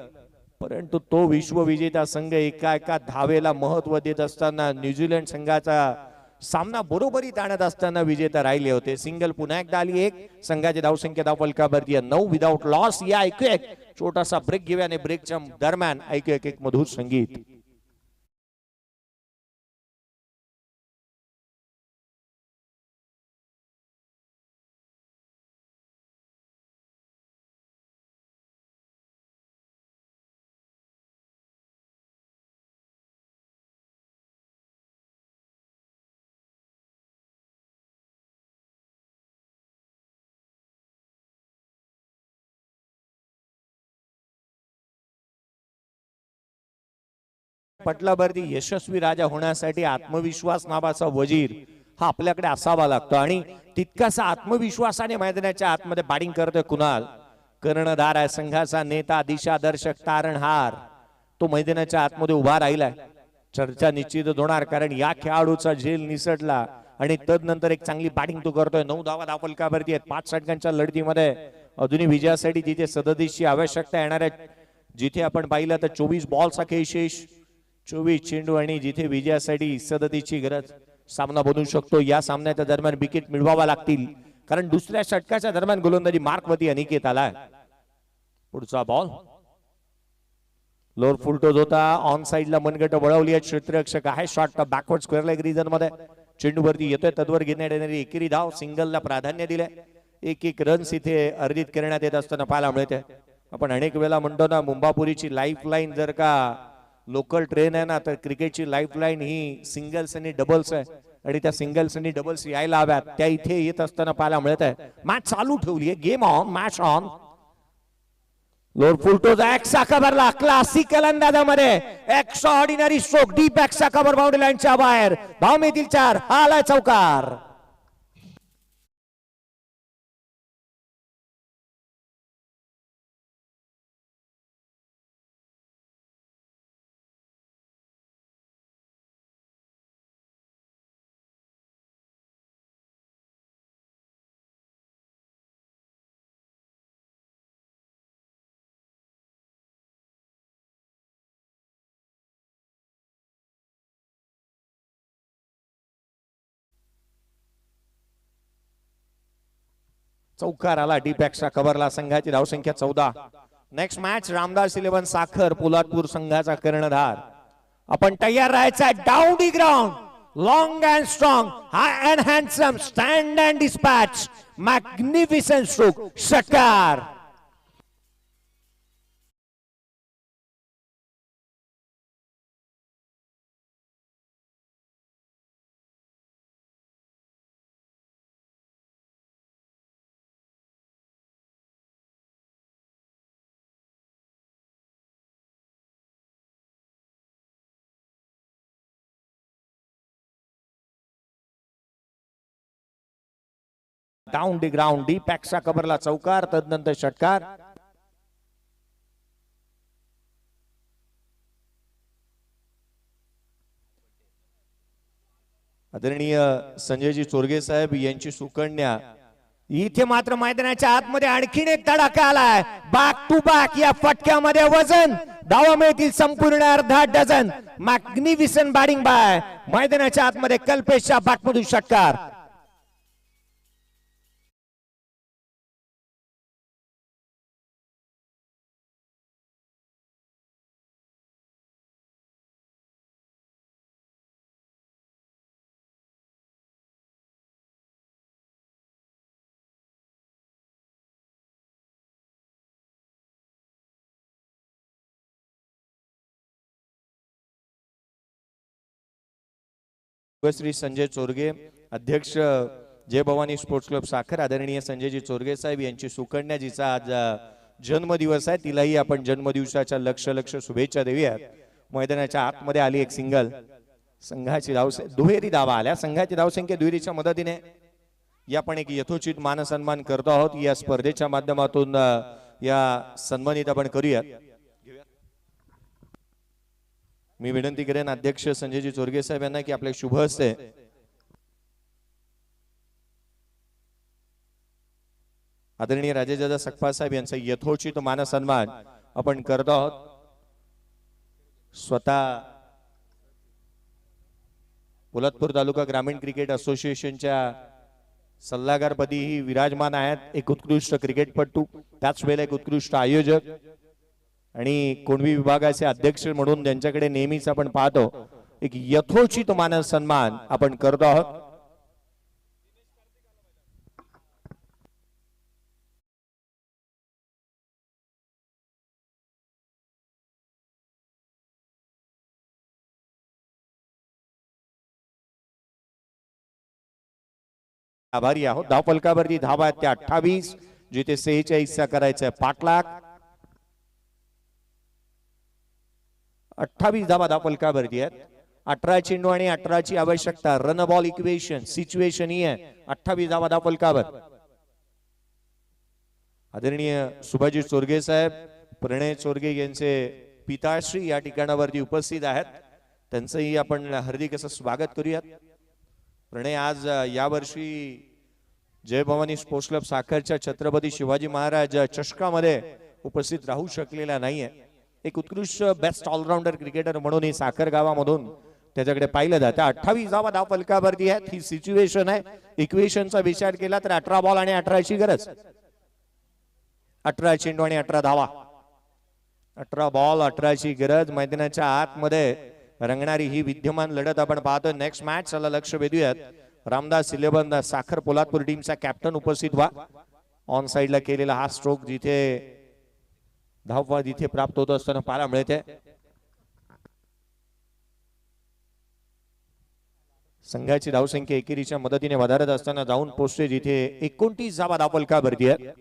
परंतु तो विश्वविजेता संघ एका धावेला महत्व देत असताना न्यूझीलंड संघाचा सामना बरोबरीत आणत असताना विजेता राहिले होते. सिंगल पुन्हा एकदा आली. एक संघाची धावसंख्या धावफलकावरती 9 विदाउट लॉस. या ऐकूया एक छोटासा ब्रेक घेऊया आणि ब्रेकच्या दरम्यान ऐकूया एक मधुर संगीत. पटलावरती यशस्वी राजा होण्यासाठी आत्मविश्वास नावाचा वजीर हा आपल्याकडे असावा लागतो आणि तितकासा आत्मविश्वासाने मैदानाच्या आतमध्ये बॅटिंग करतोय कुणाल. कर्णधार आहे, संघाचा नेता, दिशादर्शक, तारणहार, तो मैदानाच्या आतमध्ये उभा राहिलाय. चर्चा निश्चितच होणार कारण या खेळाडूचा झेल निसटला आणि तदनंतर एक चांगली बॅटिंग तो करतोय. 9 धावा धावफलकावरती आहेत. 5 षटकांच्या लढतीमध्ये अजूनही विजयासाठी जिथे 37ची आवश्यकता येणार आहे, जिथे आपण पाहिलं तर 24 बॉलचा खेळ शेष, 24 चेंडू आणि जिथे विजयासाठी 37ची गरज सामना बनवू शकतो. या सामन्याच्या दरम्यान विकेट मिळवावा लागतील कारण दुसऱ्या षटकाच्या दरम्यान गोलंदाजी मार्कवरती अनिकेत आलाय. पुढचा बॉल लोअर फुल टोज होता. ऑन साइडला मनगट वळवली आहे. क्षेत्ररक्षक आहे. Shot backward square leg region मध्ये चेंडू वरती येतोय. तद्वर घेण्यात येणारी एकेरी धाव, सिंगलला प्राधान्य दिले. एक रन्स इथे अर्जित करण्यात येत असताना पाहायला मिळते. आपण अनेक वेळा म्हणतो ना, मुंबापुरीची लाईफ लाईन जर का लोकल ट्रेन आहे ना, तर क्रिकेटची लाईफ लाईन ही सिंगल्स आणि डबल्स आहे आणि त्या सिंगल्स आणि डबल्स यायला हव्यात. त्या इथे येत असताना पाहायला मिळत आहे. मॅच चालू ठेवली आहे. Game on, match on. Lower full toes एक्सा कव्हरला क्लासिकल अंदाजामध्ये एक्स्ट्रा ऑर्डिनरी स्ट्रोक डीप एक्सा कव्हर बाउंड्री लाईनच्या बाहेर. धाव मिळतील 4. हा आलाय चौकार. चौकार आला डीप एक्स्ट्रा कव्हरला. संघाची धावसंख्या 14. नेक्स्ट मॅच रामदास 11 साखर पोलादपूर संघाचा कर्णधार. आपण तयार राहायचा. Down the ground, long and strong, high and handsome, stand and dispatch, magnificent stroke, षटकार. Down the ground, deep extra कव्हरला चौकार, तदनंतर षटकार. आदरणीय संजयजी चोरगे साहेब यांची सुकन्या. इथे मात्र मैदानाच्या आतमध्ये आणखीन एक तडाखा आलाय. बॅक टू बॅक या फटक्यामध्ये वजन. धावा मिळतील संपूर्ण अर्धा डझन. मॅग्निफिसंट बॅटिंग बाय मैदानाच्या आतमध्ये कल्पेशच्या बॅटमधून षटकार. श्री संजय चोरगे, अध्यक्ष जय भवानी स्पोर्ट्स क्लब साखर, आदरणीय संजयजी चोरगे साहेब यांची सुकन्या, जिचा आज जन्मदिवस आहे, तिलाही आपण जन्मदिवसाच्या लक्ष शुभेच्छा देऊयात. मैदानाच्या आतमध्ये आली एक सिंगल. संघाची दुहेरी धावा आल्या. संघाची धावसंख्या दुहेरीच्या मदतीने या आपण एक यथोचित मानसन्मान करतो आहोत. या स्पर्धेच्या माध्यमातून या सन्मानित आपण करूयात. मी विनंती करेन अध्यक्ष संजयजी चोरगे साहेब यांना की आपले शुभ हस्ते आदरणीय राजेदादा सकपा साहेब यांचा यथोचित मानसन्मान आपण करतो आहोत. स्वतः पोलादपूर तालुका ग्रामीण क्रिकेट असोसिएशनच्या सल्लागारपदी विराजमान आहेत. एक उत्कृष्ट क्रिकेटपटू, त्याच वेळेला एक उत्कृष्ट आयोजक आणि कोणवी विभागाचे अध्यक्ष म्हणून त्यांच्याकडे नेहमीच आपण पाहतो. एक यथोचित मान सन्मान आपण करतो आहोत. आभारी आहोत. धावफलकावरती धावा आहेत त्या 28, जिथे 46 चा करायचा आहे पाठलाग. 28 धावा धावफलकावरती आहेत. 18 चेंडू आणि 18ची आवश्यकता. रन बॉल इक्वेशन सिच्युएशन ही आहे. 28 धावा धावफलकावर. आदरणीय सुभाजी चोरगे साहेब, प्रणय चोरगे यांचे पिताश्री या ठिकाणावरती उपस्थित आहेत. त्यांचंही आपण हार्दिक असं स्वागत करूयात. प्रणय आज यावर्षी जय भवानी स्पोर्ट्स क्लब साखरच्या छत्रपती शिवाजी महाराज चषकामध्ये उपस्थित राहू शकलेला नाहीये. एक उत्कृष्ट बेस्ट ऑलराऊंडर क्रिकेटर म्हणून ही साखर गावामधून त्याच्याकडे पाहिलं जातं. 28 धावा धावफलकावरती आहेत. ही सिच्युएशन आहे. इक्वेशनचा विचार केला तर 18 बॉल आणि 18ची गरज. 18 चेंडू आणि 18 धावा. 18 बॉल 18ची गरज. मैदानाच्या आतमध्ये रंगणारी ही विद्यमान लढत आपण पाहतो. नेक्स्ट मॅच चला लक्ष वेधूयात. रामदास इलेव्हन साखर पोलादपूर टीमचा कॅप्टन उपस्थित व्हा. ऑन साइडला केलेला हा स्ट्रोक जिथे धाव जिथे प्राप्त होत असताना पाहायला मिळते. संघाची धावसंख्या एकेरीच्या मदतीने વધારत असताना जाऊन पोहोचते जिथे 29 धावा धावफलकावरती आहेत.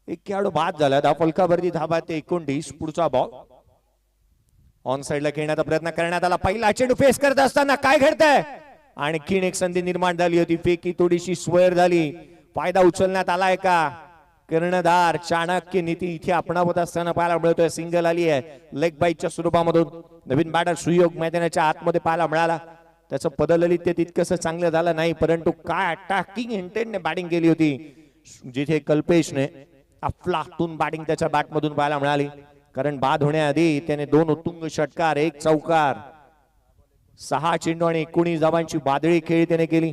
एक खेळाडू बाद झाला. धावफलकावरती धावा ते 29. पुढचा बॉल ऑन साइडला खेळण्याचा प्रयत्न करण्यात आला. पहिला चेंडू फेस करत असताना काय घडतंय. आणखीन एक संधी निर्माण झाली होती. फेकी थोडीशी स्क्वेअर झाली. फायदा उचलण्यात आलाय का. कर्णधार चाणक्य नीती इथे अपनावत असताना पाहायला मिळतोय. सिंगल आली आहे लेग बाईटच्या स्वरूपामधून. नवीन बॅटर सुयोग मैदानाच्या आतमध्ये पाहायला मिळाला. त्याचं पदललित ते तितकंसं चांगलं झालं नाही, परंतु काय अटॅकिंग इंटेंटने बॅटिंग केली होती जिथे कल्पेशने अफलातून बॅटिंग त्याच्या बॅटमधून पाहायला मिळाली. कारण बाद होण्याआधी त्याने 2 उत्तुंग षटकार, 1 चौकार, 6 चेंडू आणि 19 धावांची बादळी खेळी त्याने केली.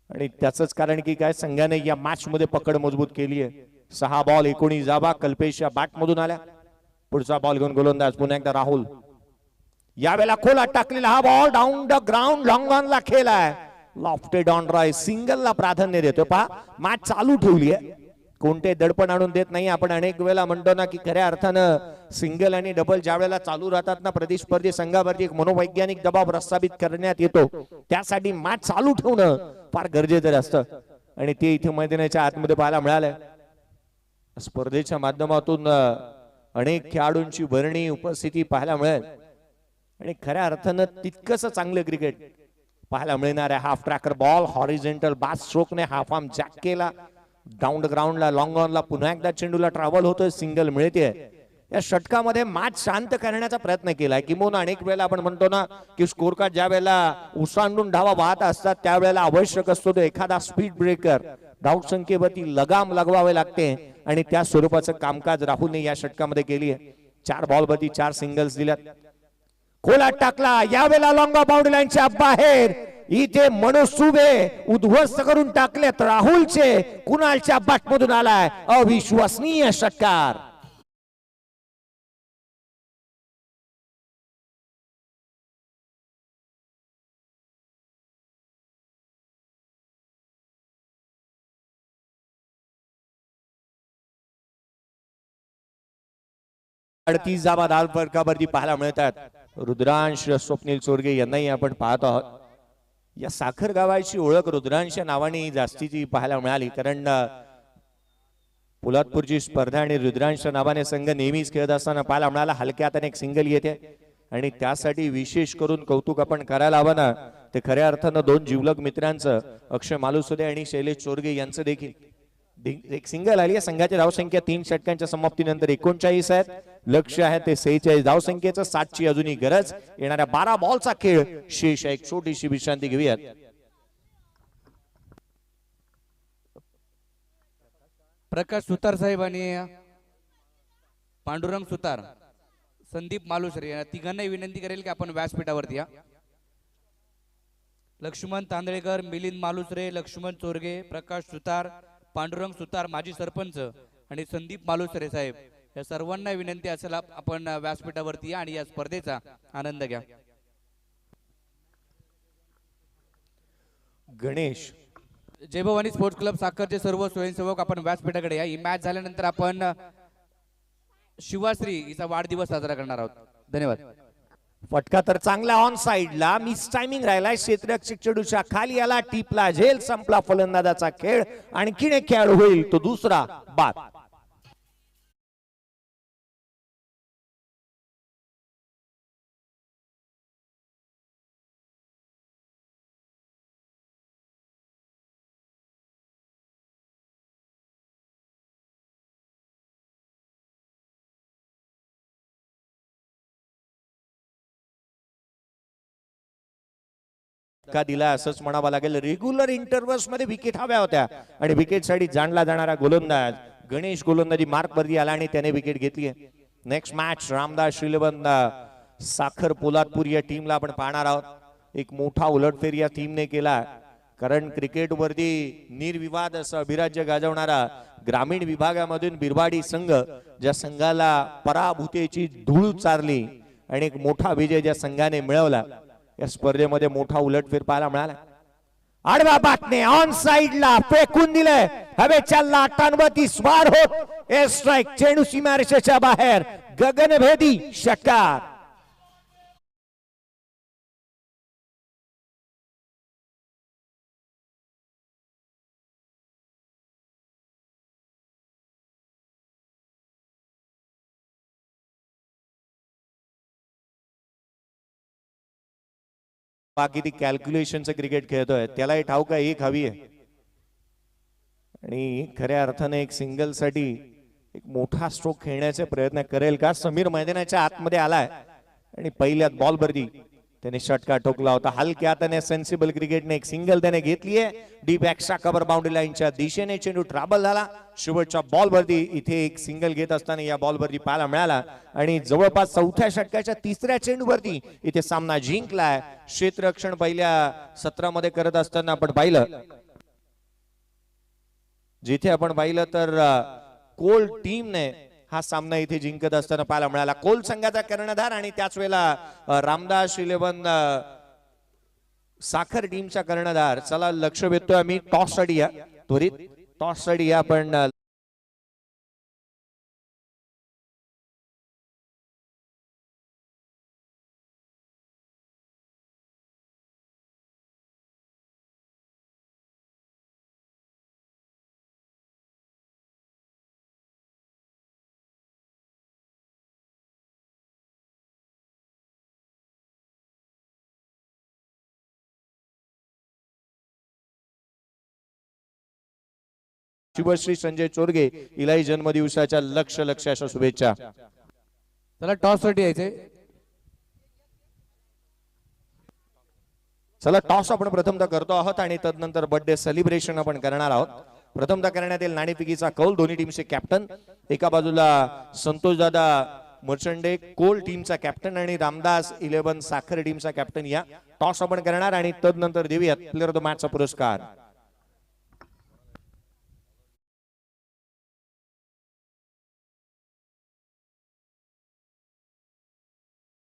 आणि त्याच कारण की काय संघाने या मॅच मध्ये पकड मजबूत केली आहे. 6 बॉल 19 धावा कल्पेश या बॅट मधून आल्या. पुढचा बॉल घेऊन गोलंदाज पुन्हा एकदा राहुल. यावेळेला खोला टाकलेला हा ball down the ground long ऑनला खेळलाय. लॉफ्टेड ऑन राय सिंगलला प्राधान्य देतो. पहा मॅच चालू ठेवली आहे. कोणते दडपण आणून देत नाही. आपण अनेक वेळा म्हणतो ना की खऱ्या अर्थानं सिंगल आणि डबल ज्या वेळेला चालू राहतात ना प्रतिस्पर्धी संघावरती एक मनोवैज्ञानिक दबाव प्रस्थापित करण्यात येतो. त्यासाठी मॅच चालू ठेवणं फार गरजेचं असतं आणि ते इथे मैदानाच्या आतमध्ये पाहायला मिळालंय. स्पर्धेच्या माध्यमातून अनेक खेळाडूंची वर्णी उपस्थिती पाहायला मिळेल आणि खऱ्या अर्थानं तितकंच चांगलं क्रिकेट पाहायला मिळणार आहे. हाफ ट्रॅकर बॉल हॉरिझॉन्टल बाद स्ट्रोकने हाफ आर्म जॅक केला. डाऊन ग्राउंडला लॉंग ऑनला पुन्हा एकदा चेंडूला ट्रॅव्हल होतोय. सिंगल मिळते. या षटकामध्ये मॅच शांत करण्याचा प्रयत्न केलाय. किंवा अनेक वेळेला आपण म्हणतो ना की स्कोर कार्ड ज्या वेळेला उसांडून धावा वाहत असतात त्यावेळेला आवश्यक असतो तो एखादा स्पीड ब्रेकर. धावसंख्येवरती लगाम लगवावे लागते आणि त्या स्वरूपाचं कामकाज राहुलने या षटकामध्ये केली आहे. 4 बॉलवरती 4 सिंगल्स दिल्यात. खोलात टाकला. यावेळेला लॉंग बाउंड्री लाईनच्या बाहेर इथे मनसुबे उद्ध्वस्त करून टाकलेत राहुलचे. कुणालच्या बॅटमधून आलाय अविश्वसनीय षटकार. अडतीस धावा धावफलकावरती पाहायला मिळतात. रुद्रांश स्वप्नील चोरगे यांनाही आपण पाहत आहोत. या साखर गावाची ओळख रुद्रांश या नावाने जास्तीची पाहायला मिळाली. कारण पोलादपूरची स्पर्धा आणि रुद्रांश नावाने संघ नेहमीच खेळत असताना पाहायला मिळाला. हलक्यात एक सिंगल येते आणि त्यासाठी विशेष करून कौतुक आपण करायला हवं ना. ते खऱ्या अर्थानं 2 जिवलग मित्रांचं अक्षय मालुसरे आणि शैलेश चोरगे यांचं देखील एक सिंगल आली आहे. संघाची धावसंख्या 3 षटकांच्या समाप्तीनंतर 39 आहेत. लक्ष्य आहे ते 46 धावसंख्येचं. 7ची अजूनही गरज. येणाऱ्या 12 बॉलचा खेळ शेष. एक छोटीशी विश्रांती घेऊयात. प्रकाश सुतार साहेब आणि पांडुरंग सुतार, संदीप मालुसरे या तिघांनाही विनंती करेल की आपण व्यासपीठावरती या. लक्ष्मण तांदळेकर, मिलिंद मालुसरे, लक्ष्मण चोरगे, प्रकाश सुतार, पांडुरंग सुतार माजी सरपंच आणि संदीप मालुसरे साहेब या सर्वांना विनंती असेल आपण व्यासपीठावरती या आणि या स्पर्धेचा आनंद घ्या. गणेश. जय भवानी स्पोर्ट्स क्लब साखरचे सर्व स्वयंसेवक आपण व्यासपीठाकडे या. ही मॅच झाल्यानंतर आपण शिवाश्री हिचा वाढदिवस साजरा करणार आहोत. धन्यवाद. फटका तर चांगला ऑन साइडला, मिस टायमिंग राहिला. क्षेत्ररक्षक चेडूच्या खाली आला, टिपला झेल, संपला फलंदाजाचा खेळ. आणखीन एक खेळ होईल तो दुसरा बाद. का दिला असंच म्हणावं लागेल. रेग्युलर इंटरव्हल्स मध्ये विकेट हव्या होत्या आणि विकेट साठी जाणला जाणारा गोलंदाज गणेश गोलंदाजी मार्क वरती आला आणि त्याने विकेट घेतली आहे. नेक्स्ट मॅच रामदास श्रीलेवन साखर पोलादपूर या टीमला आपण पाहणार आहोत. एक मोठा उलटफेर या टीमने केला, कारण क्रिकेट वरती निर्विवाद असं अभिराज्य गाजवणारा ग्रामीण विभागामधून बिरवाडी संघ, ज्या संघाला पराभूतेची धूळ चारली आणि एक मोठा विजय ज्या संघाने मिळवला, या स्पर्धेमध्ये मोठा उलटफेर पाहायला मिळाला. आडवा बाटने ऑन साइडला फेकून दिले, हवेच्या लाटांवरती स्वार होत ए स्ट्राइक, चेंडू सीमारेषेच्या बाहेर, गगनभेदी षटकार. बाकी ती कॅल्क्युलेशनचं क्रिकेट खेळतोय, त्यालाही ठाऊक आहे एक हवी आहे. आणि खऱ्या अर्थाने एक सिंगल साठी एक मोठा स्ट्रोक खेळण्याचे प्रयत्न करेल का. समीर मैदानाच्या आतमध्ये आलाय आणि पहिल्यात बॉल वरती त्याने षटकार ठोकला होता. हलक्या हाताने सेन्सिबल क्रिकेटने एक सिंगल त्याने घेतली आहे. डीप एक्स्ट्रा कव्हर बाउंड्री लाईनच्या दिशेने चेंडू ट्रॅबल झाला. शेवटच्या बॉल वरती इथे एक सिंगल घेत असताना या बॉल वरती पाहायला मिळाला आणि जवळपास चौथ्या षटकाच्या तिसऱ्या चेंडूवरती इथे सामना जिंकलाय. क्षेत्ररक्षण पहिल्या सत्रामध्ये करत असताना आपण पाहिलं, जिथे आपण पाहिलं तर कोल टीमने हा सामना इथे जिंकत असताना पाहायला मिळाला. कोल संघाचा कर्णधार आणि त्याच वेळेला रामदास श्रीलेवन साखर टीमचा कर्णधार. चला लक्ष वेधतोय आम्ही टॉस साठी या, त्वरित टॉस साठी या. पण शिवश्री संजय चोरगे इलाही जन्मदिवसाच्या लक्ष अशा शुभेच्छा. चला टॉस साठी यायचे. चला टॉस आपण प्रथमतः करतो आहोत आणि तदनंतर बर्थडे सेलिब्रेशन आपण करणार आहोत. प्रथमतः करण्यात येईल नाणेफेकीचा कौल. दोन्ही टीमचे कॅप्टन, एका बाजूला संतोष दादा मर्चंडे कोल टीमचा कॅप्टन आणि रामदास 11 साखर टीमचा कॅप्टन. या टॉस आपण करणार आणि तदनंतर देऊयात प्लेअर ऑफ द मॅचचा पुरस्कार.